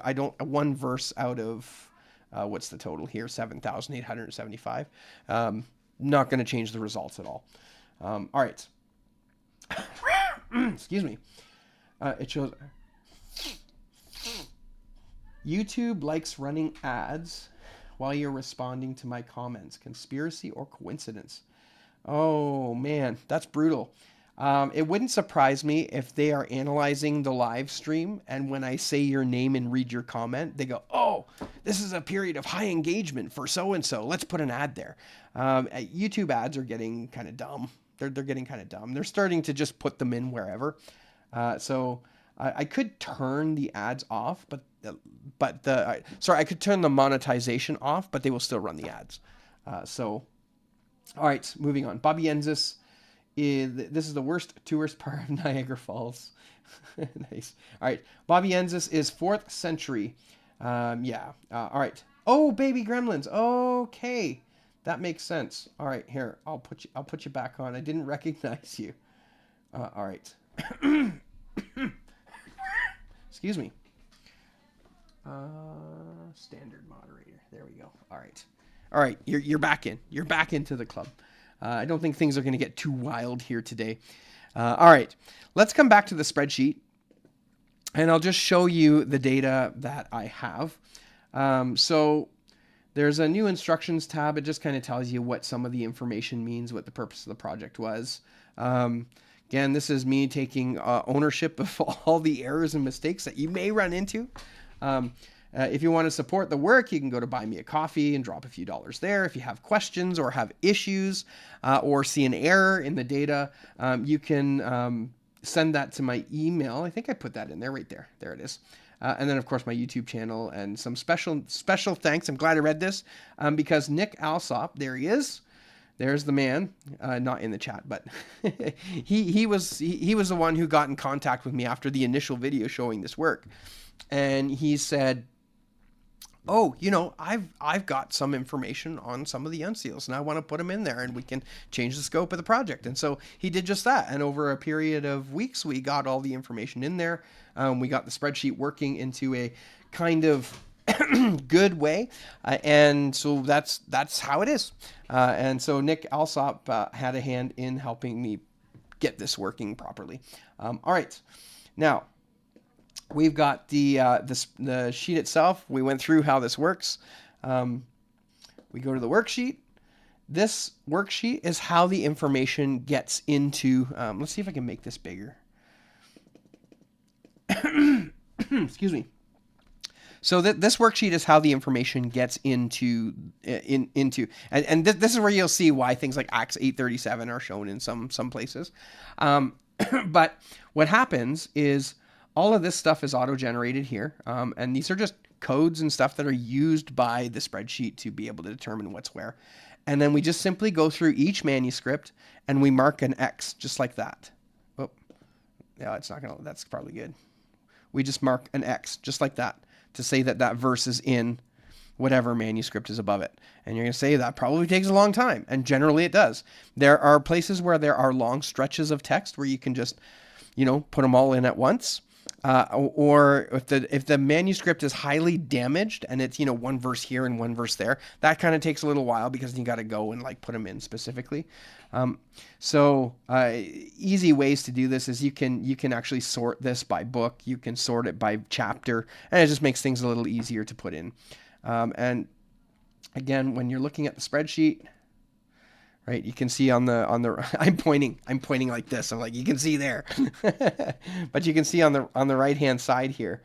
I don't. One verse out of what's the total here? 7,875. Not going to change the results at all. All right. Excuse me. It shows YouTube likes running ads while you're responding to my comments. Conspiracy or coincidence? Oh man, that's brutal. It wouldn't surprise me if they are analyzing the live stream, and when I say your name and read your comment, they go, "Oh, this is a period of high engagement for so and so. Let's put an ad there." YouTube ads are getting kind of dumb. They're getting kind of dumb. They're starting to just put them in wherever. So I could turn the ads off, but I could turn the monetization off, but they will still run the ads. All right, moving on. Bobiensis. This is the worst part of Niagara Falls. Nice. All right. Bobiensis is 4th century. All right. Oh, baby gremlins. Okay. That makes sense. All right. Here, I'll put you back on. I didn't recognize you. All right. Excuse me. Standard moderator. There we go. All right. All right. You're back in. You're back into the club. I don't think things are going to get too wild here today. All right, let's come back to the spreadsheet, and I'll just show you the data that I have. So there's a new instructions tab. It just kind of tells you what some of the information means, what the purpose of the project was. Again, this is me taking ownership of all the errors and mistakes that you may run into. If you want to support the work, you can go to Buy Me a Coffee and drop a few dollars there. If you have questions or have issues or see an error in the data, you can send that to my email. I think I put that in there right there. There it is. And then, of course, my YouTube channel and some special thanks. I'm glad I read this because Nick Alsop, there he is. There's the man, not in the chat, but he was the one who got in contact with me after the initial video showing this work. And he said, "Oh, I've got some information on some of the unseals, and I want to put them in there, and we can change the scope of the project." And so he did just that. And over a period of weeks, we got all the information in there. We got the spreadsheet working into a kind of good way, and so that's how it is. And so Nick Alsop had a hand in helping me get this working properly. All right, now. We've got the sheet itself. We went through how this works. We go to the worksheet. This worksheet is how the information gets into, let's see if I can make this bigger. Excuse me. So this worksheet is how the information gets into, and this is where you'll see why things like Acts 8:37 are shown in some places. But what happens is, all of this stuff is auto-generated here, and these are just codes and stuff that are used by the spreadsheet to be able to determine what's where. And then we just simply go through each manuscript and we mark an X, just like that. Oh, yeah, it's not gonna. That's probably good. We just mark an X, just like that, to say that that verse is in whatever manuscript is above it. And you're gonna say that probably takes a long time, and generally it does. There are places where there are long stretches of text where you can just, put them all in at once. Or if the manuscript is highly damaged and it's, one verse here and one verse there, that kind of takes a little while because you got to go and put them in specifically. Easy ways to do this is you can actually sort this by book. You can sort it by chapter, and it just makes things a little easier to put in. And again, when you're looking at the spreadsheet, right, you can see on the I'm pointing like this. I'm like, you can see there, but you can see on the right hand side here,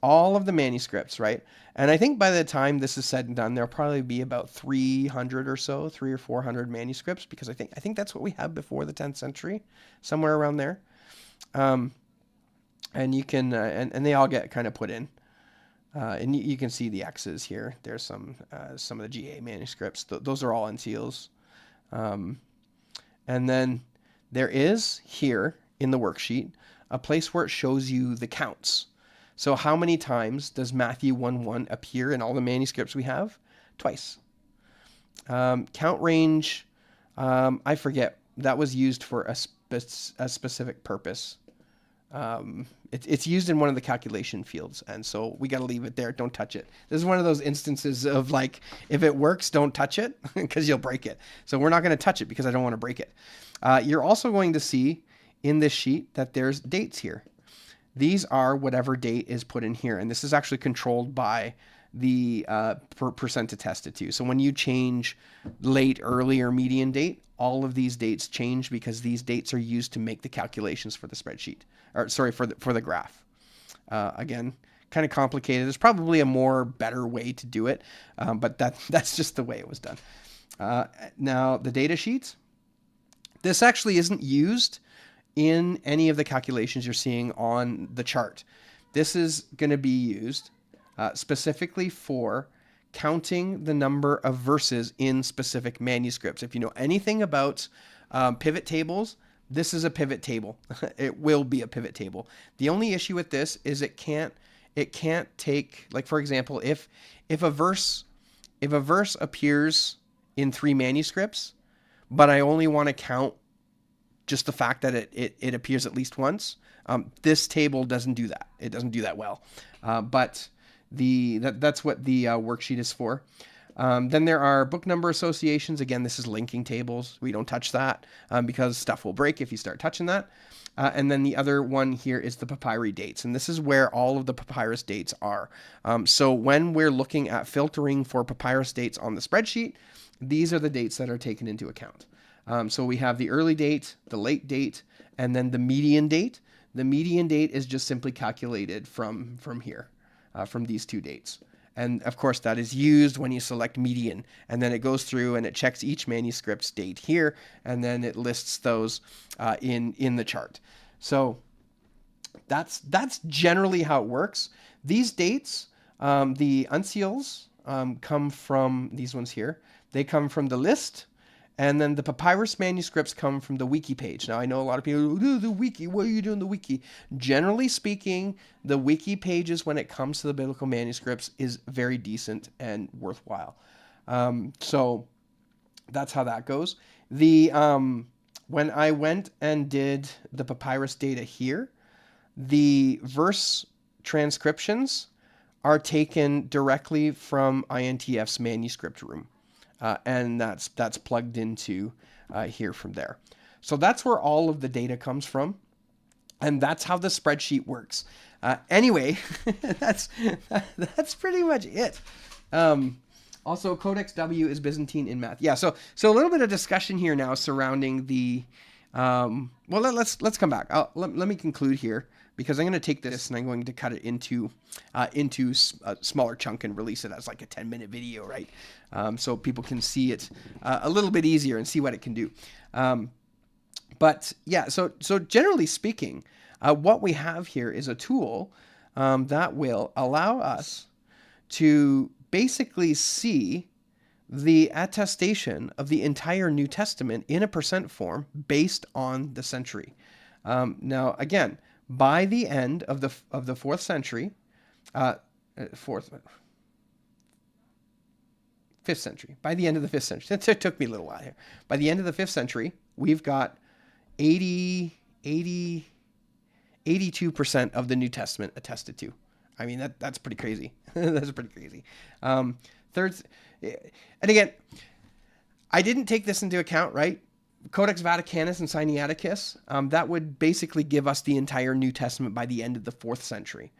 all of the manuscripts, right? And I think by the time this is said and done, there'll probably be about 300 or so, 300 or 400 manuscripts, because I think that's what we have before the 10th century, somewhere around there. And you can and they all get kind of put in. And you can see the X's here. There's some of the GA manuscripts. Those are all unseals. And then there is here in the worksheet a place where it shows you the counts. So how many times does Matthew 1:1 appear in all the manuscripts we have? Twice. Count range, I forget. That was used for a specific purpose. It's used in one of the calculation fields, and so we got to leave it there. Don't touch it. This is one of those instances of if it works, don't touch it because you'll break it. So we're not going to touch it because I don't want to break it. You're also going to see in this sheet that there's dates here. These are whatever date is put in here, and this is actually controlled by the percent attested to. So when you change late, early, or median date, all of these dates change because these dates are used to make the calculations for the spreadsheet, or sorry, for the graph. Again, kind of complicated. There's probably a better way to do it, but that's just the way it was done. Now the data sheets. This actually isn't used in any of the calculations you're seeing on the chart. This is going to be used specifically for counting the number of verses in specific manuscripts. If you know anything about pivot tables, this is a pivot table. It will be a pivot table. The only issue with this is it can't take, like, for example, if a verse appears in 3 manuscripts, but I only want to count just the fact that it appears at least once, this table doesn't do that. It doesn't do that well. But that's what the worksheet is for. Then there are book number associations. Again, this is linking tables. We don't touch that because stuff will break if you start touching that. And then the other one here is the papyri dates. And this is where all of the papyrus dates are. So when we're looking at filtering for papyrus dates on the spreadsheet, these are the dates that are taken into account. So we have the early date, the late date, and then the median date. The median date is just simply calculated from here, from these 2 dates. And of course that is used when you select median, and then it goes through and it checks each manuscript's date here, and then it lists those in the chart. So that's generally how it works. These dates, the uncials come from these ones here. They come from the list, and then the papyrus manuscripts come from the wiki page. Now, I know a lot of people, the wiki, what are you doing the wiki? Generally speaking, the wiki pages when it comes to the biblical manuscripts is very decent and worthwhile. So that's how that goes. When I went and did the papyrus data here, the verse transcriptions are taken directly from INTF's manuscript room. And that's plugged into here from there. So that's where all of the data comes from. And that's how the spreadsheet works. Anyway, that's pretty much it. Also, Codex W is Byzantine in math. Yeah, so a little bit of discussion here now surrounding the... well, let's come back. Let me conclude here, because I'm going to take this and I'm going to cut it into a smaller chunk and release it as like a 10-minute video, right? So people can see it a little bit easier and see what it can do. But yeah, so generally speaking, what we have here is a tool that will allow us to basically see the attestation of the entire New Testament in a percent form based on the century. Now, again, by the end of the 4th century, 5th century, by the end of the 5th century, it took me a little while here. By the end of the 5th century, we've got 82% of the New Testament attested to. I mean, that's pretty crazy. That's pretty crazy. And again, I didn't take this into account, right? Codex Vaticanus and Sinaiticus, that would basically give us the entire New Testament by the end of the 4th century.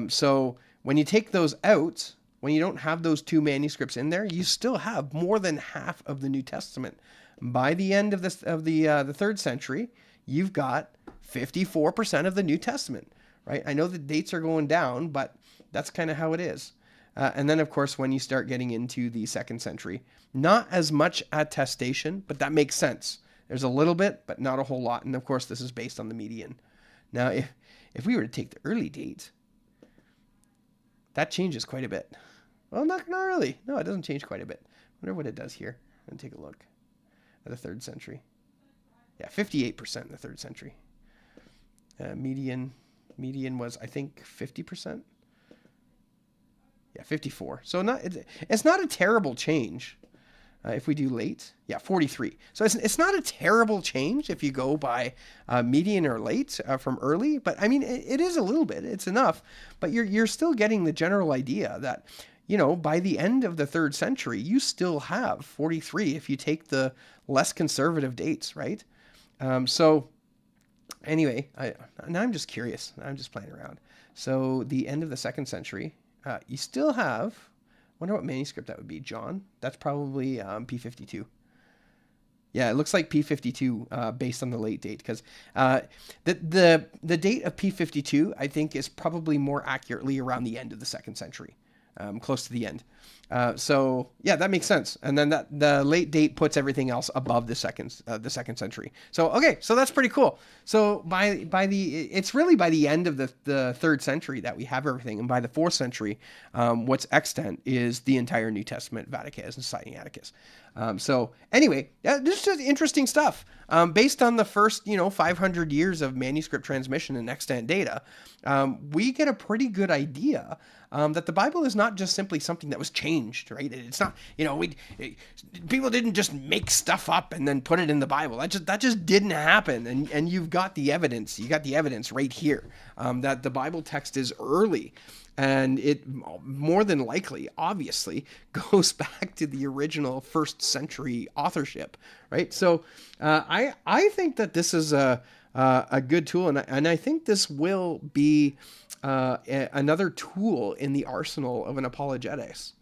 So when you take those out, when you don't have those 2 manuscripts in there, you still have more than half of the New Testament. By the end of the 3rd century, you've got 54% of the New Testament, right? I know the dates are going down, but that's kind of how it is. And then, of course, when you start getting into the 2nd century, not as much attestation, but that makes sense. There's a little bit, but not a whole lot. And, of course, this is based on the median. Now, if we were to take the early date, that changes quite a bit. Well, not really. No, it doesn't change quite a bit. I wonder what it does here. Let me take a look at the 3rd century. Yeah, 58% in the 3rd century. Median was, I think, 50%. Yeah, 54. So it's not a terrible change. If we do late, yeah, 43. So it's not a terrible change if you go by median or late from early. But I mean, it is a little bit. It's enough. But you're still getting the general idea that, by the end of the 3rd century, you still have 43 if you take the less conservative dates, right? So anyway, now I'm just curious. I'm just playing around. So the end of the 2nd century, you still have... wonder what manuscript that would be. John? That's probably P52. Yeah, it looks like P52 based on the late date, because the date of P52 I think is probably more accurately around the end of the 2nd century, close to the end. So yeah, that makes sense. And then the late date puts everything else above the second century. So okay, so that's pretty cool. So it's really by the end of the 3rd century that we have everything, and by the 4th century, what's extant is the entire New Testament, Vaticanus and Sinaiticus. So anyway, this is just interesting stuff. Based on the first 500 years of manuscript transmission and extant data, we get a pretty good idea that the Bible is not just simply something that was changed, right? It's not, people didn't just make stuff up and then put it in the Bible. That just didn't happen. And you've got the evidence. You got the evidence right here that the Bible text is early. And it more than likely, obviously, goes back to the original 1st century authorship, right? So I think that this is a good tool, and I think this will be another tool in the arsenal of an apologist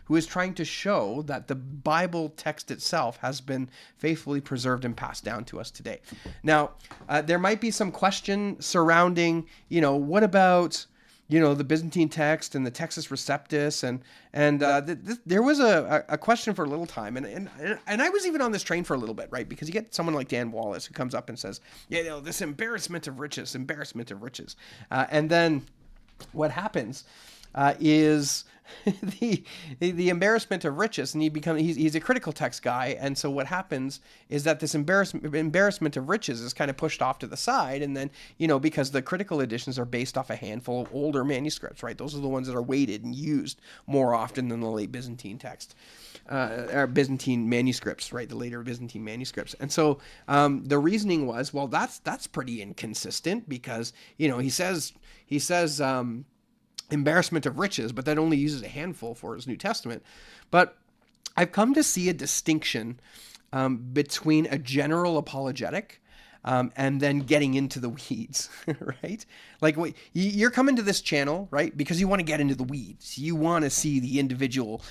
who is trying to show that the Bible text itself has been faithfully preserved and passed down to us today. Now, there might be some question surrounding, what about the Byzantine text and the Textus Receptus, and there was a question for a little time, and I was even on this train for a little bit, right? Because you get someone like Dan Wallace who comes up and says, this embarrassment of riches, and then what happens is the embarrassment of riches, and he's a critical text guy, and so what happens is that this embarrassment of riches is kind of pushed off to the side, and then because the critical editions are based off a handful of older manuscripts, right? Those are the ones that are weighted and used more often than the late Byzantine text, or Byzantine manuscripts, right? The later Byzantine manuscripts, and so the reasoning was, well, that's pretty inconsistent, because he says embarrassment of riches, but that only uses a handful for his New Testament. But I've come to see a distinction between a general apologetic and then getting into the weeds, right? Like, you're coming to this channel, right, because you want to get into the weeds. You want to see the individual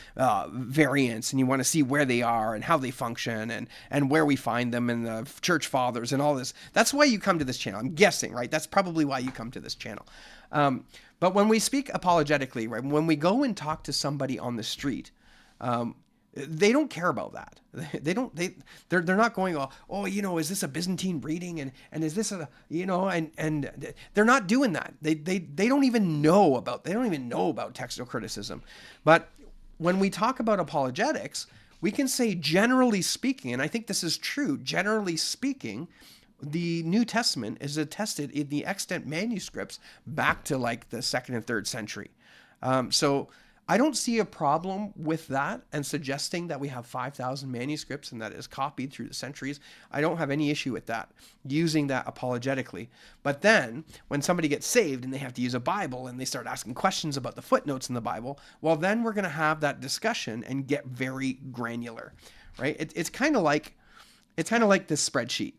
variants, and you want to see where they are and how they function, and where we find them, and the church fathers and all this. That's why you come to this channel, I'm guessing, right? That's probably why you come to this channel. But when we speak apologetically, right, when we go and talk to somebody on the street, they don't care about that. They're not going, is this a Byzantine reading, and is this and they're not doing that. They don't even know about textual criticism. But when we talk about apologetics, we can say, generally speaking, and I think this is true, generally speaking, the New Testament is attested in the extant manuscripts back to like the 2nd and 3rd century. So I don't see a problem with that, and suggesting that we have 5,000 manuscripts and that is copied through the centuries. I don't have any issue with that, using that apologetically. But then when somebody gets saved and they have to use a Bible and they start asking questions about the footnotes in the Bible, well, then we're going to have that discussion and get very granular, right? It's kind of like this spreadsheet.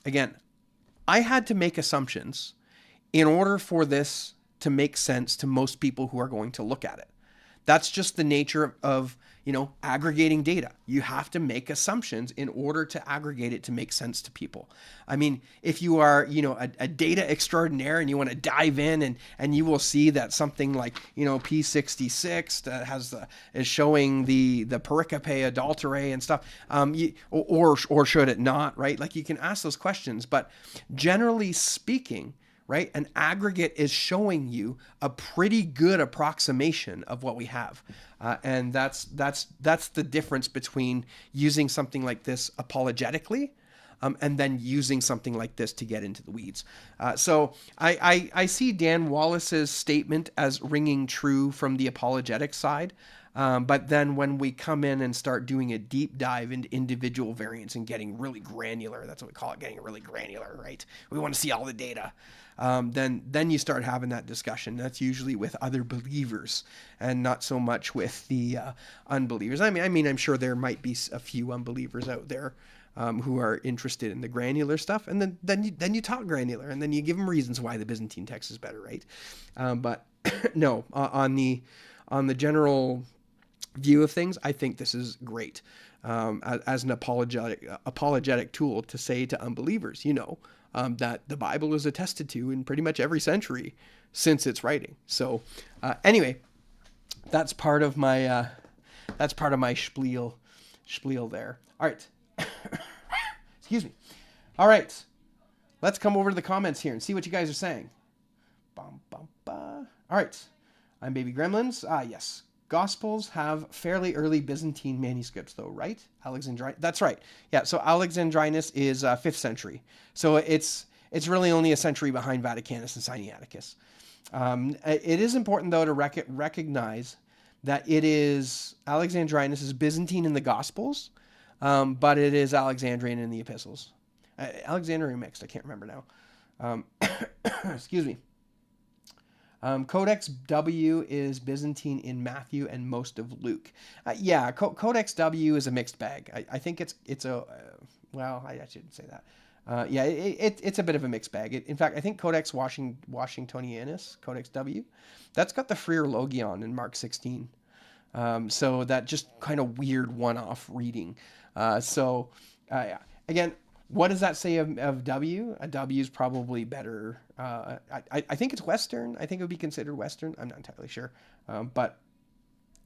Again, I had to make assumptions in order for this to make sense to most people who are going to look at it. That's just the nature of, aggregating data. You have to make assumptions in order to aggregate it to make sense to people. I mean, if you are, a data extraordinaire and you want to dive in and you will see that something like, P66 that is showing the pericope adulterae and stuff, or should it not, right? Like, you can ask those questions, but generally speaking, right, an aggregate is showing you a pretty good approximation of what we have, and that's the difference between using something like this apologetically, and then using something like this to get into the weeds. So I see Dan Wallace's statement as ringing true from the apologetic side. But then when we come in and start doing a deep dive into individual variants and getting really granular, that's what we call it, getting really granular, right? We want to see all the data. Then you start having that discussion. That's usually with other believers and not so much with the unbelievers. I mean, I'm sure there might be a few unbelievers out there who are interested in the granular stuff, and then you talk granular, and then you give them reasons why the Byzantine text is better, right? But no, on the general view of things, I think this is great as an apologetic tool to say to unbelievers, that the Bible is attested to in pretty much every century since its writing. So anyway, that's part of my spiel there. All right. Excuse me. All right. Let's come over to the comments here and see what you guys are saying. Bum, bum, ba. All right. I'm Baby Gremlins. Yes. Gospels have fairly early Byzantine manuscripts, though, right? That's right. Yeah, so Alexandrinus is 5th century. So it's really only a century behind Vaticanus and Sinaiticus. It is important, though, to recognize that it is Alexandrinus is Byzantine in the Gospels, but it is Alexandrian in the epistles. Alexandrian mixed, I can't remember now. Excuse me. Codex W is Byzantine in Matthew and most of Luke. Codex W is a mixed bag. I think it's a well, I shouldn't say that. It's a bit of a mixed bag. In fact, I think Codex Washingtonianus, Codex W, that's got the Freer Logion in Mark 16. So that just kind of weird one-off reading. Again, what does that say of W? A W is probably better. I think it's Western. I think it would be considered Western. I'm not entirely sure. But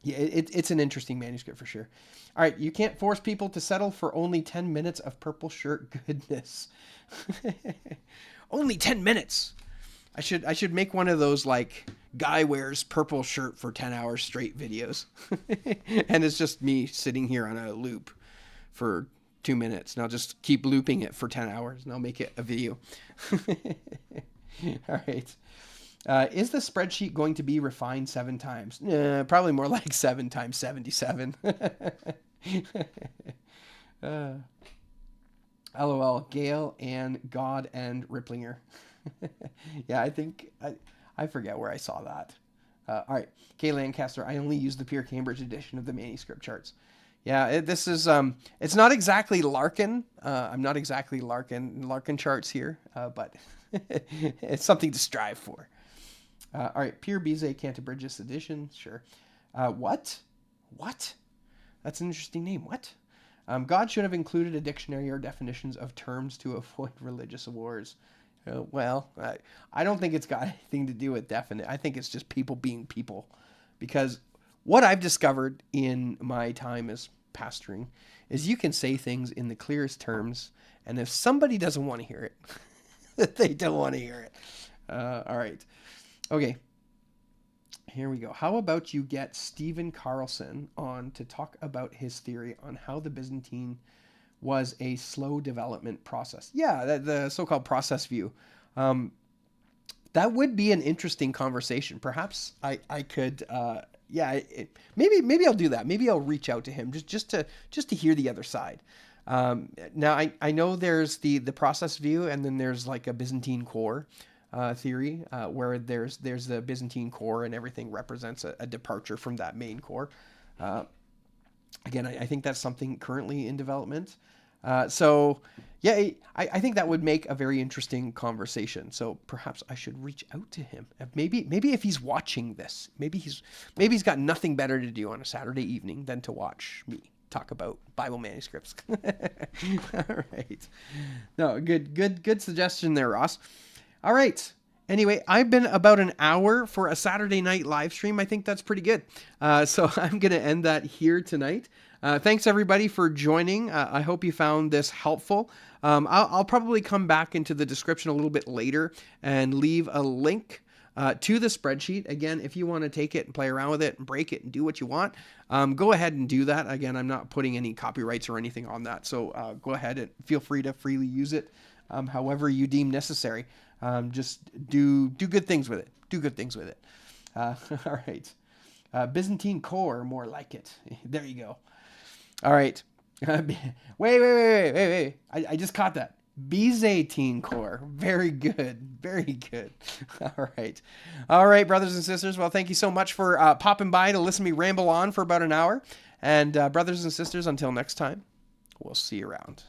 yeah, it's an interesting manuscript for sure. All right, you can't force people to settle for only 10 minutes of purple shirt goodness. Only 10 minutes. I should make one of those like guy wears purple shirt for 10 hours straight videos. And it's just me sitting here on a loop for 2 minutes, and I'll just keep looping it for 10 hours, and I'll make it a video. All right. Is the spreadsheet going to be refined 7 times? Probably more like 7 times 77. LOL, Gale and God and Ripplinger. Yeah, I think, I forget where I saw that. All right. Kay Lancaster, I only use the Pure Cambridge edition of the manuscript charts. Yeah, this is, it's not exactly Larkin. I'm not exactly Larkin charts here, but it's something to strive for. All right, Pierre Bizet Cantabrigus edition, sure. What? That's an interesting name. What? God should have included a dictionary or definitions of terms to avoid religious wars. Well, I don't think it's got anything to do with definite. I think it's just people being people. Because what I've discovered in my time as pastoring is you can say things in the clearest terms, and if somebody doesn't want to hear it, they don't want to hear it. All right. Okay. Here we go. How about you get Stephen Carlson on to talk about his theory on how the Byzantine was a slow development process. Yeah, the so-called process view. That would be an interesting conversation. Perhaps I could, maybe I'll do that. Maybe I'll reach out to him just to hear the other side. Now I know there's the process view, and then there's like a Byzantine core theory, where there's the Byzantine core and everything represents a departure from that main core. Again, I think that's something currently in development. I think that would make a very interesting conversation. So perhaps I should reach out to him. Maybe if he's watching this, maybe he's got nothing better to do on a Saturday evening than to watch me talk about Bible manuscripts. All right. No, good suggestion there, Ross. All right. Anyway, I've been about an hour for a Saturday night live stream. I think that's pretty good. So I'm going to end that here tonight. Thanks everybody for joining. I hope you found this helpful. I'll probably come back into the description a little bit later and leave a link to the spreadsheet. Again, if you want to take it and play around with it and break it and do what you want, go ahead and do that. Again, I'm not putting any copyrights or anything on that. So go ahead and feel free to freely use it however you deem necessary. Just do good things with it. Do good things with it. All right. Byzantine core, more like it. There you go. All right. Wait. I just caught that. Byzantine core. Very good. Very good. All right, brothers and sisters. Well, thank you so much for popping by to listen to me ramble on for about an hour. And brothers and sisters, until next time, we'll see you around.